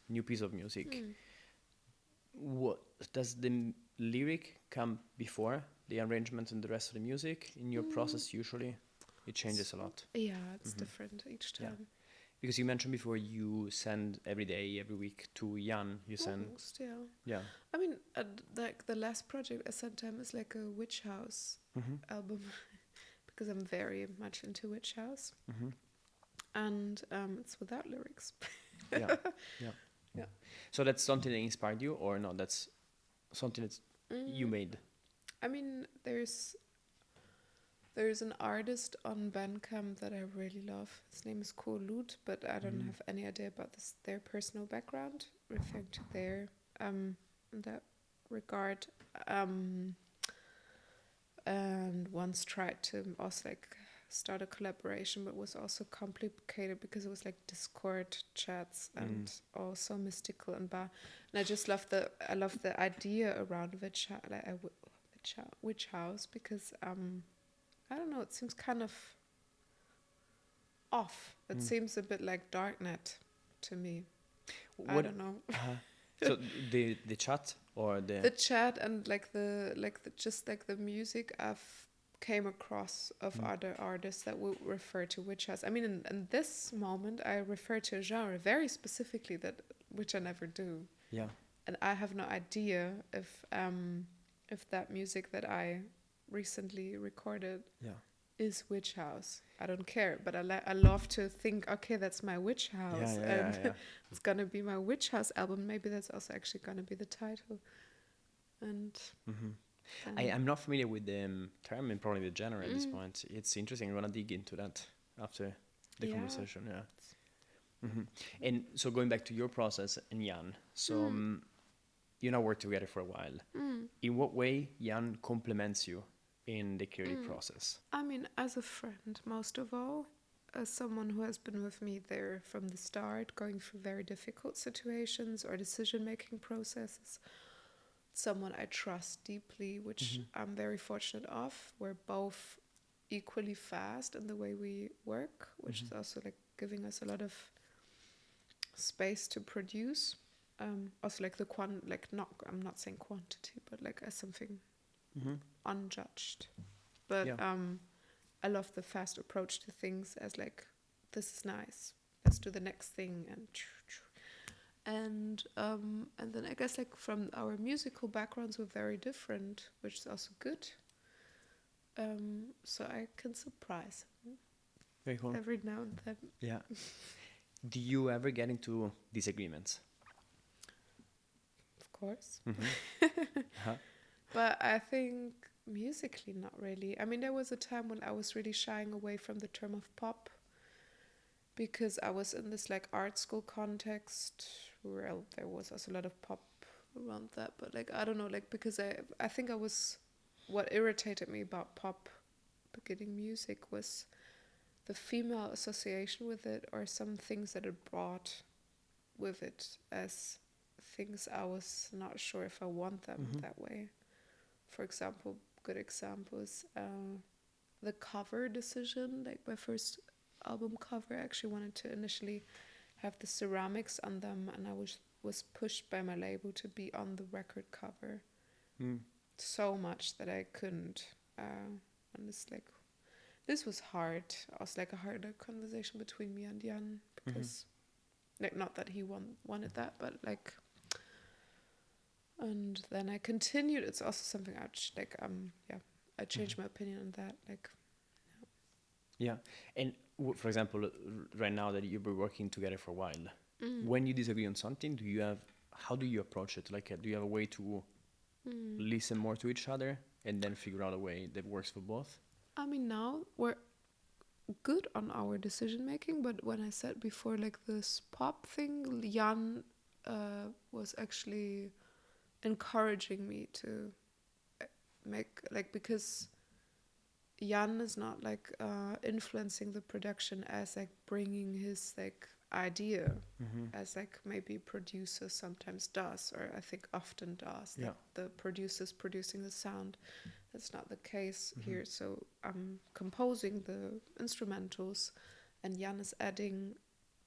new piece of music, what does the lyric come before the arrangement and the rest of the music? In your process, usually, it changes a lot. Yeah, it's different each time. Yeah. Because you mentioned before you send every day, every week to Yan. You send. Almost, yeah. Yeah. I mean, like the last project I sent him is like a Witch House album, because I'm very much into Witch House, and it's without lyrics. Yeah. Yeah. Yeah. So that's something that inspired you, or no? That's something that you made. I mean, there's an artist on Bandcamp that I really love. His name is Kolut, but I don't have any idea about their personal background, referring to their in that regard. And once tried to also like start a collaboration, but was also complicated because it was like Discord chats and also mystical and bar. And I just love the idea around Witch House, because I don't know, it seems kind of off. It seems a bit like Darknet to me. I don't know. So the chat or The chat and like the music I've came across of other artists that would refer to Witch House. I mean, in this moment, I refer to a genre very specifically which I never do. Yeah. And I have no idea if that music that I recently recorded is Witch House. I don't care, but I love to think, okay, that's my Witch House, and it's gonna be my Witch House album. Maybe that's also actually gonna be the title. And I'm not familiar with the term and probably the genre at this point. It's interesting. I'm gonna dig into that after the conversation. Yeah. And so going back to your process and Yan, so you now work together for a while. In what way Yan complements you in the creative process? I mean, as a friend, most of all, as someone who has been with me there from the start, going through very difficult situations or decision-making processes, someone I trust deeply, which I'm very fortunate of. We're both equally fast in the way we work, which is also like giving us a lot of space to produce. Also like I'm not saying quantity, but like as something unjudged. But I love the fast approach to things, as like, this is nice, let's do the next thing, and then I guess like from our musical backgrounds we're very different, which is also good. So I can surprise him Very cool. every now and then. Yeah. Do you ever get into disagreements? Of course. But I think musically not really. I mean, there was a time when I was really shying away from the term of pop, because I was in this like art school context where there was also a lot of pop around that, but like I don't know, like because I think I was, what irritated me about pop beginning music was the female association with it, or some things that it brought with it as things I was not sure if I want them that way. For example, good example is the cover decision. Like my first album cover, I actually wanted to initially have the ceramics on them, and I was pushed by my label to be on the record cover so much that I couldn't. And it's like, this was hard. It was like a harder conversation between me and Yan, because like, not that he wanted that, but like, and then I continued. It's also something I I changed my opinion on that. Like, yeah. And for example, right now that you've been working together for a while, when you disagree on something, how do you approach it? Like, do you have a way to listen more to each other and then figure out a way that works for both? I mean, now we're good on our decision making, but when I said before, like this pop thing, Yan was actually encouraging me to make, like, because Yan is not like influencing the production as like bringing his like idea as like maybe producer sometimes does, or I think often does. Yeah. Like the producer's producing the sound. That's not the case here. So I'm composing the instrumentals, and Yan is adding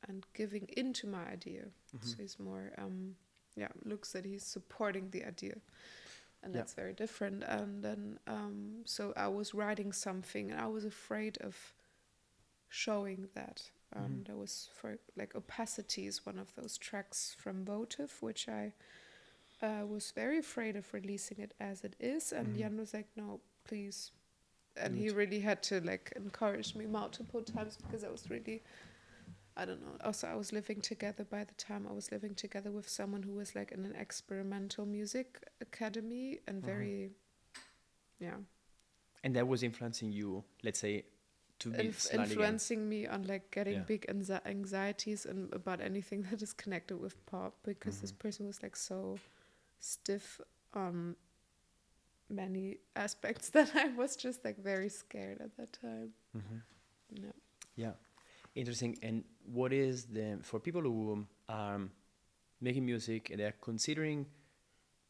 and giving into my idea. So he's more looks that he's supporting the idea, and that's very different. And then so I was writing something, and I was afraid of showing that. There was, for like, Opacity is one of those tracks from Votive, which I was very afraid of releasing it as it is, and Yan was like, no, please. And he really had to like encourage me multiple times, because I was really, I don't know. Also, I was living together by the time I was living together with someone who was like in an experimental music academy, and very, And that was influencing you, let's say, to be influencing me on like getting big anxieties and about anything that is connected with pop, because this person was like so stiff on many aspects that I was just like very scared at that time. Yeah, interesting. And what is for people who are making music and they're considering,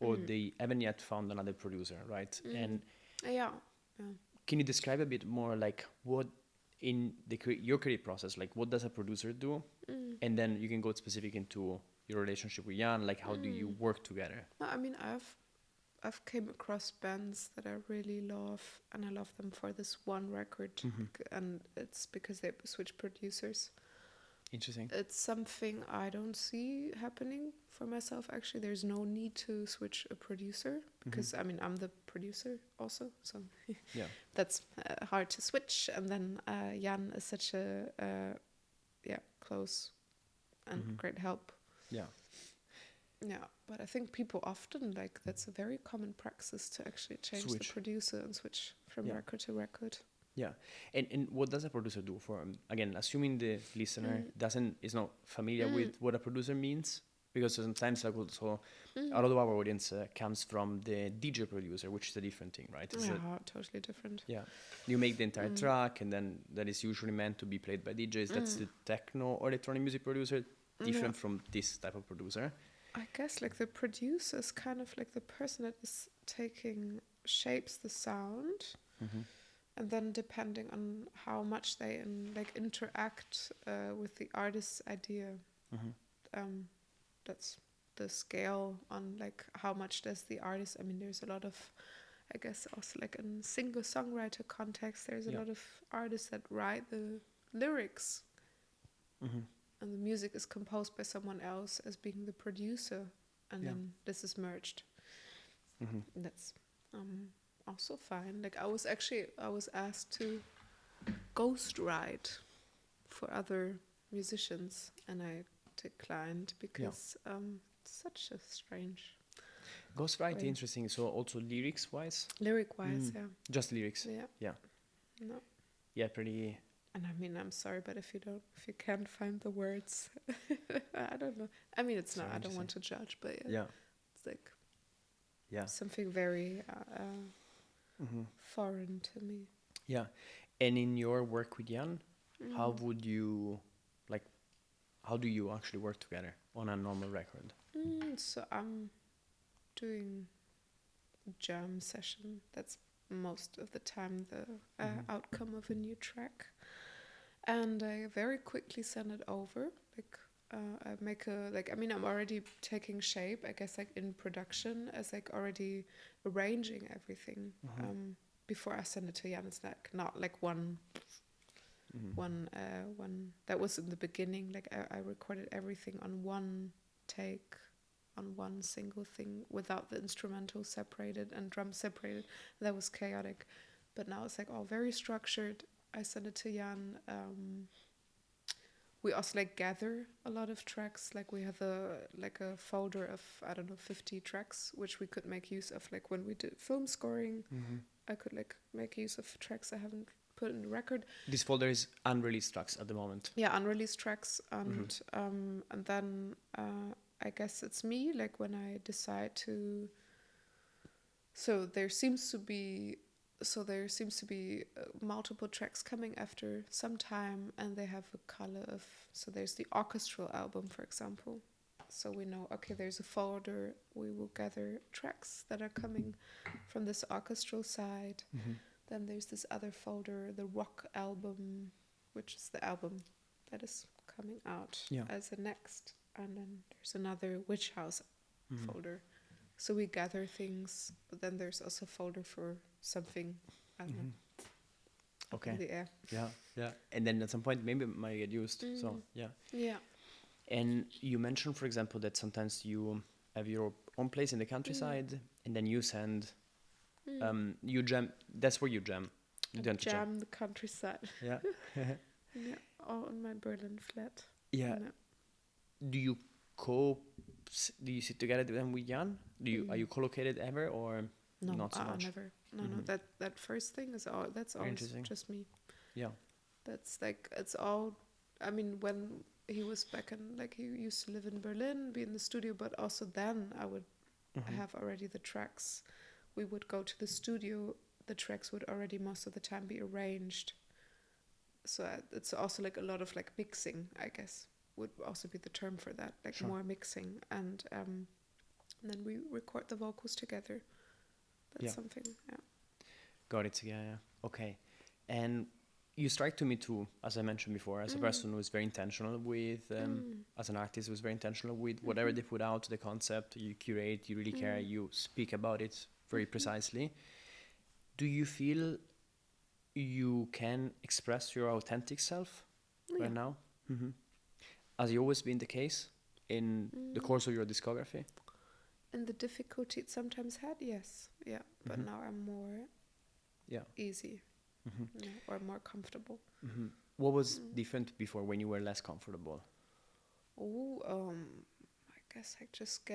or they haven't yet found another producer, right? And can you describe a bit more like what in your creative process, like what does a producer do? And then you can go specific into your relationship with Yan, like how do you work together? No, I mean, I've came across bands that I really love, and I love them for this one record, and it's because they switch producers. Interesting. It's something I don't see happening for myself, actually. There's no need to switch a producer, because I mean, I'm the producer also, so that's hard to switch. And then Yan is such a close and great help. Yeah, but I think people often, like, that's a very common practice to actually change the producer and switch from record to record. Yeah, and what does a producer do for, again, assuming the listener is not familiar with what a producer means, because sometimes like also a lot of our audience comes from the DJ producer, which is a different thing, right? It's totally different. Yeah, you make the entire track, and then that is usually meant to be played by DJs. That's the techno or electronic music producer, different from this type of producer. I guess like the producer is kind of like the person that is shapes the sound, and then depending on how much they interact with the artist's idea, that's the scale on like how much does the artist. I mean, there's a lot of, I guess also like in singer-songwriter context, there's a lot of artists that write the lyrics. And the music is composed by someone else as being the producer, and then this is merged. That's also fine. Like I was asked to ghostwrite for other musicians, and I declined because it's such a strange. Ghostwriting, interesting. So also lyrics-wise? Lyric-wise, Just lyrics? Yeah. Yeah, pretty and I mean, I'm sorry, but if you can't find the words, I don't know. I mean, it's So not. I don't interesting. want to judge, but Yeah. it's like Yeah. something very Mm-hmm. foreign to me. Yeah. And in your work with Yan, how would you, like, how do you actually work together on a normal record? So I'm doing a jam session. That's most of the time the outcome of a new track. And I very quickly send it over. Like, I make I'm already taking shape, I guess, like in production, as like already arranging everything. Before I send it to Jan, it's like not like one that was in the beginning. Like I recorded everything on one take, on one single thing, without the instrumental separated and drum separated. That was chaotic, but now it's like all very structured. I send it to Jan. We also like gather a lot of tracks. Like we have a folder of, I don't know, 50 tracks, which we could make use of. Like when we did film scoring, I could like make use of tracks I haven't put in the record. This folder is unreleased tracks at the moment. Yeah, unreleased tracks, and then I guess it's me. Like when I decide to. So there seems to be multiple tracks coming after some time, and they have a color of. So there's the orchestral album, for example. So we know, okay, there's a folder. We will gather tracks that are coming from this orchestral side. Then there's this other folder, the rock album, which is the album that is coming out as a next. And then there's another Witch House folder. So we gather things, but then there's also a folder for something, I don't know, Okay. in the air. Yeah. And then at some point, maybe it might get used. So, yeah. Yeah. And you mentioned, for example, that sometimes you have your own place in the countryside, and then you send, you jam. That's where you jam. You tend to Jam the countryside. Yeah. Yeah, all in my Berlin flat. Yeah. Do you do you sit together then with Jan? Are you co-located ever, or No, not so much? never. No. That first thing is all. That's Very always interesting. just me. Yeah. That's like it's all. I mean, when he was back in, like he used to live in Berlin, be in the studio, but also then I would have already the tracks. We would go to the studio. The tracks would already most of the time be arranged. So it's also like a lot of like mixing, I guess, would also be the term for that, like more mixing, and then we record the vocals together. That's something. Yeah. Got it. Yeah. Okay. And you strike to me too, as I mentioned before, as a person who is very intentional with, as an artist who's very intentional with whatever they put out, the concept, you curate, you really care, you speak about it very precisely. Do you feel you can express your authentic self right now? Has it always been the case in the course of your discography? And the difficulty it sometimes had, yes. Yeah. But now I'm more easy. Or more comfortable. What was different before when you were less comfortable? I guess like just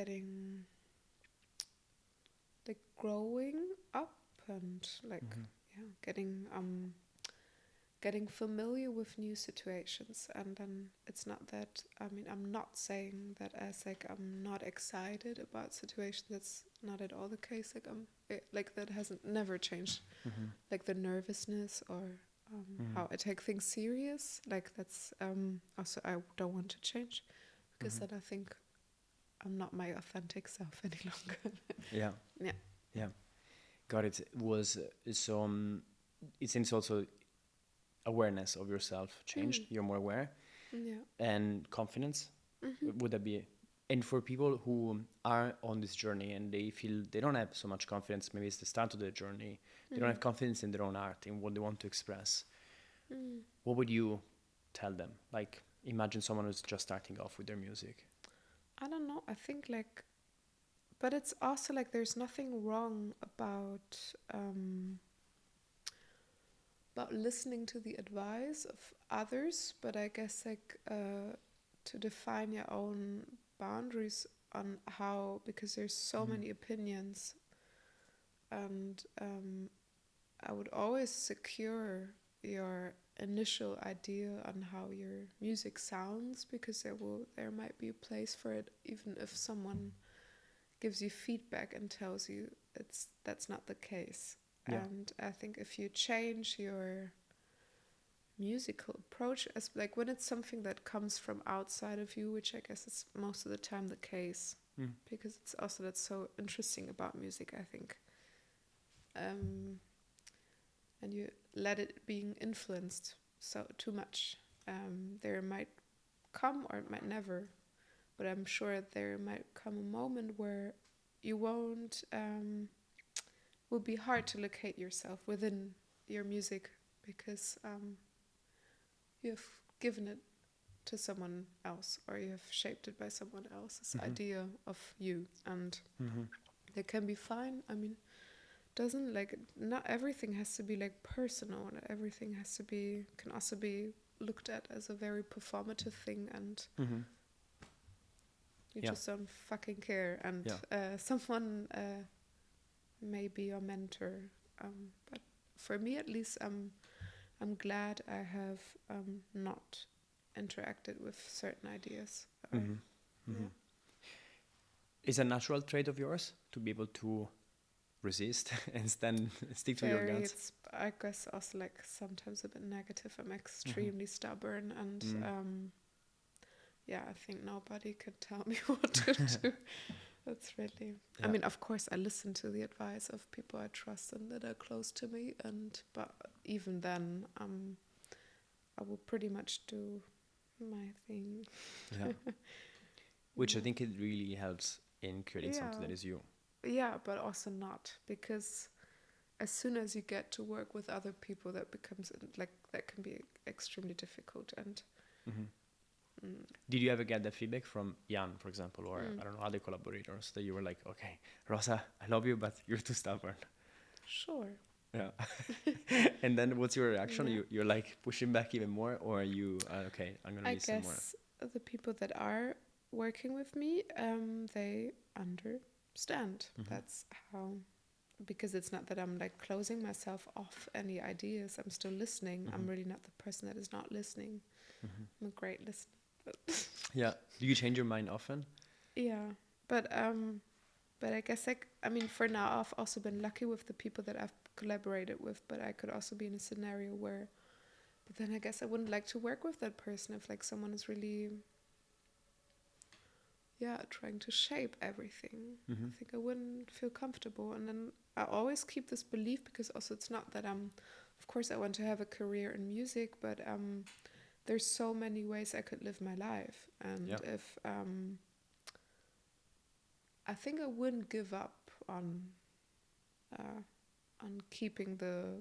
growing up and getting familiar with new situations. And then it's not that, I mean, I'm not saying that as like I'm not excited about situations. That's not at all the case. Like that hasn't never changed. Like the nervousness or how I take things serious. Like that's also I don't want to change, because then I think I'm not my authentic self any longer. Yeah. Got it. Was so it seems also awareness of yourself changed. You're more aware. And confidence. Would that be? And for people who are on this journey and they feel they don't have so much confidence, maybe it's the start of their journey, they don't have confidence in their own art, in what they want to express, what would you tell them? Like, imagine someone who's just starting off with their music. I don't know. I think but it's also like there's nothing wrong about listening to the advice of others, but I guess to define your own boundaries on how, because there's so many opinions, and I would always secure your initial idea on how your music sounds, because there might be a place for it, even if someone gives you feedback and tells you that's not the case. Yeah. And I think if you change your musical approach, as like when it's something that comes from outside of you, which I guess is most of the time the case, because it's also that's so interesting about music, I think. And you let it being influenced so too much. There might come, or it might never, but I'm sure there might come a moment where you won't, will be hard to locate yourself within your music, because you have given it to someone else, or you have shaped it by someone else's idea of you, and it can be fine. I mean, doesn't like, not everything has to be like personal, and everything has to be, can also be looked at as a very performative thing, and you just don't fucking care, and someone may be your mentor, but for me at least, I'm glad I have not interacted with certain ideas. Is a natural trait of yours to be able to resist and stick to your guns? It's, I guess, also like sometimes a bit negative. I'm extremely stubborn, and I think nobody could tell me what to do. That's really. I mean, of course, I listen to the advice of people I trust and that are close to me, but even then, I will pretty much do my thing. Yeah. Which I think it really helps in creating something that is you. Yeah, but also not, because as soon as you get to work with other people, that becomes like, that can be extremely difficult. And did you ever get that feedback from Yan, for example, or I don't know, other collaborators, that you were like, okay, Rosa, I love you, but you're too stubborn? Sure. Yeah. And then what's your reaction? You're like pushing back even more, or are you okay, I'm gonna listen more? I guess the people that are working with me, they understand. That's how, because it's not that I'm like closing myself off any ideas. I'm still listening. I'm really not the person that is not listening. I'm a great listener. Yeah. Do you change your mind often? Yeah, but I guess, like, I mean, for now I've also been lucky with the people that I've collaborated with, but I could also be in a scenario where, but then I guess I wouldn't like to work with that person if like someone is really trying to shape everything. I think I wouldn't feel comfortable. And then I always keep this belief, because also it's not that of course I want to have a career in music, but there's so many ways I could live my life. And if I think I wouldn't give up on keeping the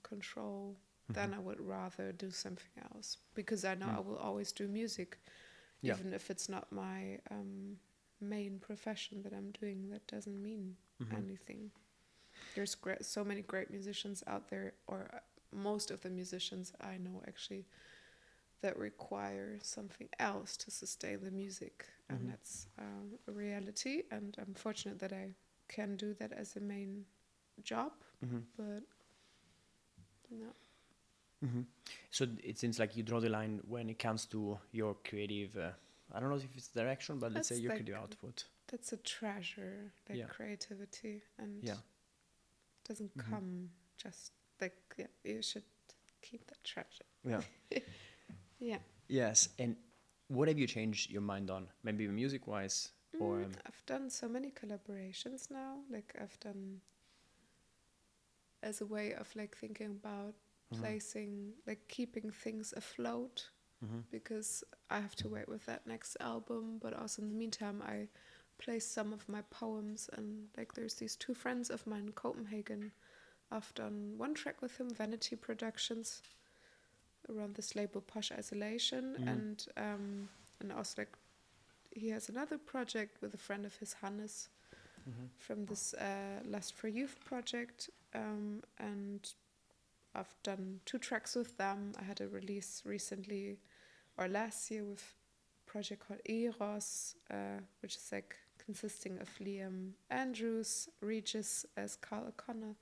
control, then I would rather do something else, because I know I will always do music. Even if it's not my main profession that I'm doing, that doesn't mean anything. There's so many great musicians out there, or most of the musicians I know actually, that require something else to sustain the music. And that's a reality. And I'm fortunate that I can do that as a main job, but no. So it seems like you draw the line when it comes to your creative, I don't know if it's direction, but let's say your creative output. That's a treasure, like creativity, and it doesn't come just like, you should keep that treasure. Yeah. Yes, and what have you changed your mind on? Maybe music-wise, or I've done so many collaborations now. Like I've done as a way of like thinking about placing, like keeping things afloat, because I have to wait with that next album. But also in the meantime, I placed some of my poems, and like there's these two friends of mine in Copenhagen. I've done one track with him, Vanity Productions, around this label Posh Isolation, and also like he has another project with a friend of his, Hannes, from this Lust for Youth project, and I've done 2 tracks with them. I had a release recently, or last year, with a project called Eros, which is like consisting of Liam Andrews, Regis as Carl O'Connor,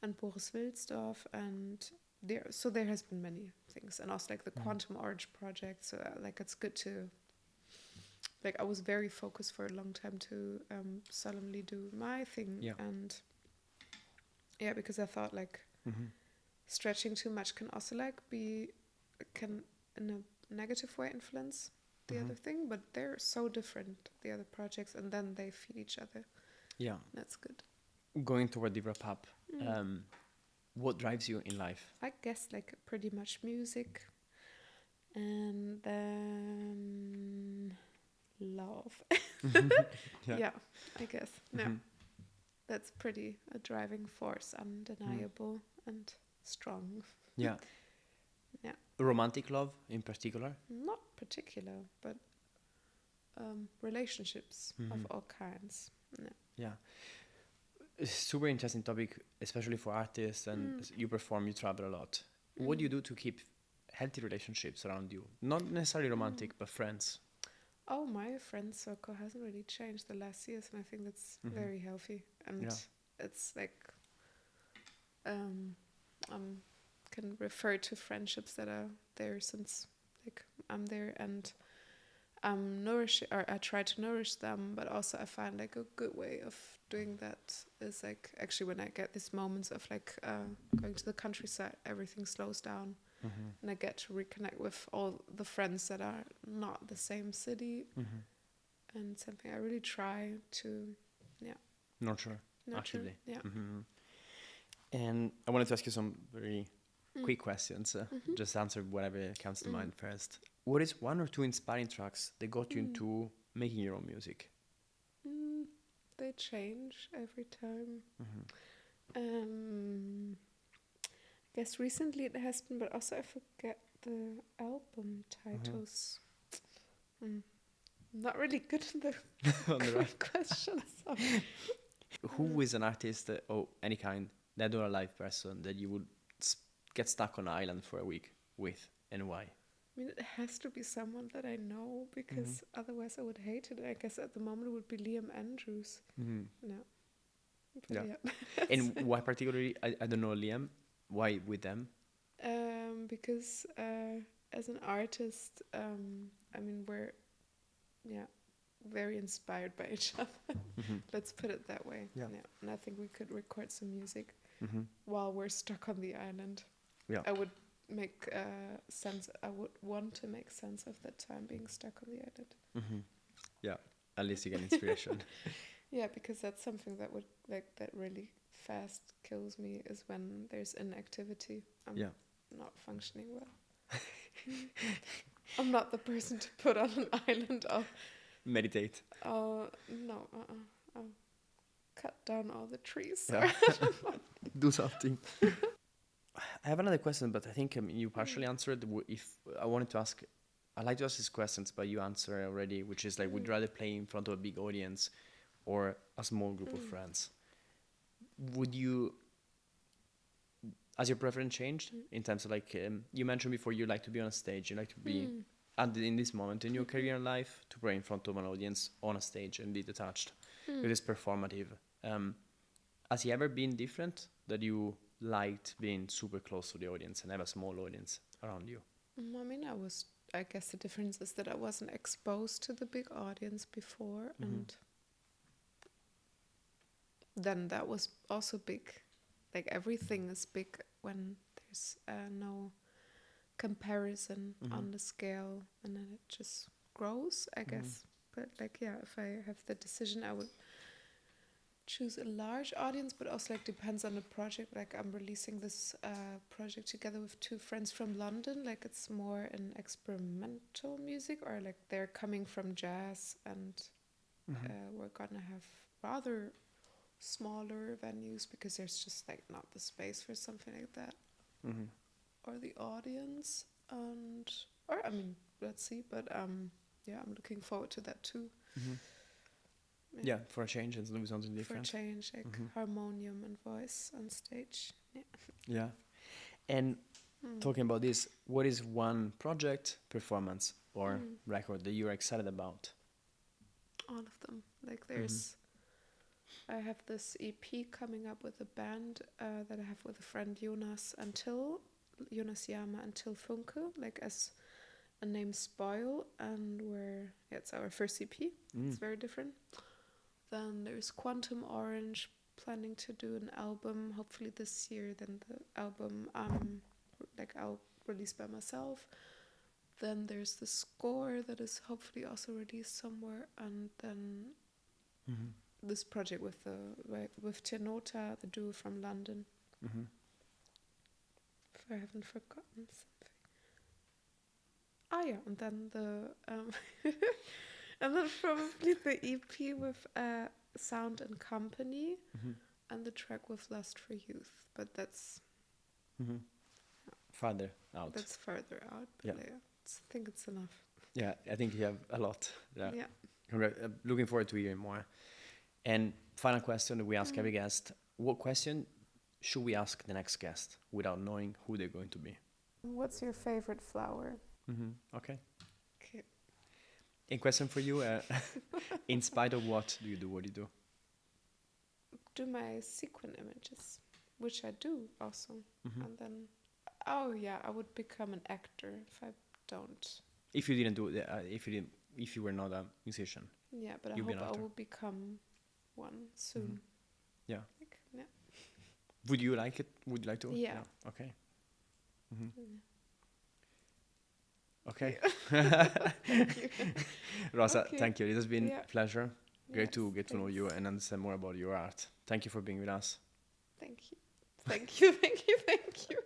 and Boris Wilsdorf, and there has been many things, and also like the Quantum Orange project. So like it's good to, like, I was very focused for a long time to solemnly do my thing, and because I thought like stretching too much can also like can in a negative way influence the other thing, but they're so different, the other projects, and then they feed each other. Yeah, that's good. Going toward the wrap up, what drives you in life? I guess like pretty much music, and then love. Yeah, I guess. Yeah, that's pretty a driving force, undeniable and strong. Yeah. Yeah. Romantic love in particular? Not particular, but relationships of all kinds. Yeah. Super interesting topic, especially for artists, and you perform, you travel a lot. What do you do to keep healthy relationships around you? Not necessarily romantic, but friends. Oh, my friend circle hasn't really changed the last years, and I think that's very healthy. And it's like, can refer to friendships that are there since like I'm there, and I try to nourish them, but also I find like a good way of doing that is like actually when I get these moments of like going to the countryside, everything slows down, and I get to reconnect with all the friends that are not the same city, and something I really try to nurture actively. Yeah. And I wanted to ask you some very quick questions. Just answer whatever comes to mind first. What is one or two inspiring tracks that got you into making your own music? They change every time. I guess recently it has been, but also I forget the album titles. Not really good in the On the right. questions. Who is an artist or any kind, dead or alive person, that you would get stuck on an island for a week with, and why? I mean, it has to be someone that I know, because otherwise I would hate it. I guess at the moment it would be Liam Andrews. No. But And why particularly? I don't know Liam. Why with them? Because as an artist, I mean, we're very inspired by each other. Let's put it that way. Yeah. And I think we could record some music while we're stuck on the island. Yeah. I would make sense. I would want to make sense of that time being stuck on the island. Yeah, at least you get inspiration. Yeah, because that's something that would that really fast kills me, is when there's inactivity. I'm not functioning well. I'm not the person to put on an island. Meditate. No. I'll cut down all the trees. Yeah. Do something. I have another question, but I think you partially answered. I'd like to ask these questions, but you answer already, which is like, would you rather play in front of a big audience or a small group of friends? Would you, has your preference changed in terms of like, you mentioned before, you like to be on a stage, you like to be in this moment in your career and life to play in front of an audience on a stage and be detached. It is performative. Has it ever been different, that you liked being super close to the audience and have a small audience around you? I mean, I guess the difference is that I wasn't exposed to the big audience before, and then that was also big. Like, everything is big when there's no comparison on the scale, and then it just grows, I guess. But like, if I have the decision, I would choose a large audience, but also like depends on the project. Like, I'm releasing this project together with two friends from London. Like, it's more in experimental music, or like they're coming from jazz, and we're gonna have rather smaller venues because there's just like not the space for something like that, or the audience, or I mean, let's see. But I'm looking forward to that too. Yeah, for a change and do something different. For a change, like harmonium and voice on stage. Yeah. And talking about this, what is one project, performance, or record that you're excited about? All of them. Like, there's I have this EP coming up with a band that I have with a friend Jonas Yama until Funke, like as a name Spoil, and it's our first EP. It's very different. Then there's Quantum Orange, planning to do an album hopefully this year. Then the album I'll release by myself. Then there's the Score that is hopefully also released somewhere, and then this project with Tenota, the duo from London. If I haven't forgotten something. Oh yeah, and then and then probably the EP with Sound and Company, and the track with Lust for Youth. But that's further out. That's further out. But Yeah. I think it's enough. Yeah, I think you have a lot. Yeah. Looking forward to hearing more. And final question that we ask every guest: what question should we ask the next guest without knowing who they're going to be? What's your favorite flower? Okay. Okay. A question for you: in spite of what do you do? What do you do? Do my sequin images, which I do also, and then I would become an actor if I don't. If you didn't do it, if you were not a musician. Yeah, but I You'd be an hope I actor. will become one soon. Yeah. Yeah. Would you like it? Would you like to? Yeah. Okay. Okay. Thank you. Rosa, Okay. thank you. It has been a pleasure. Great Yes, to get to know thanks. you and understand more about your art. Thank you for being with us. Thank you. Thank you. Thank you. Thank you.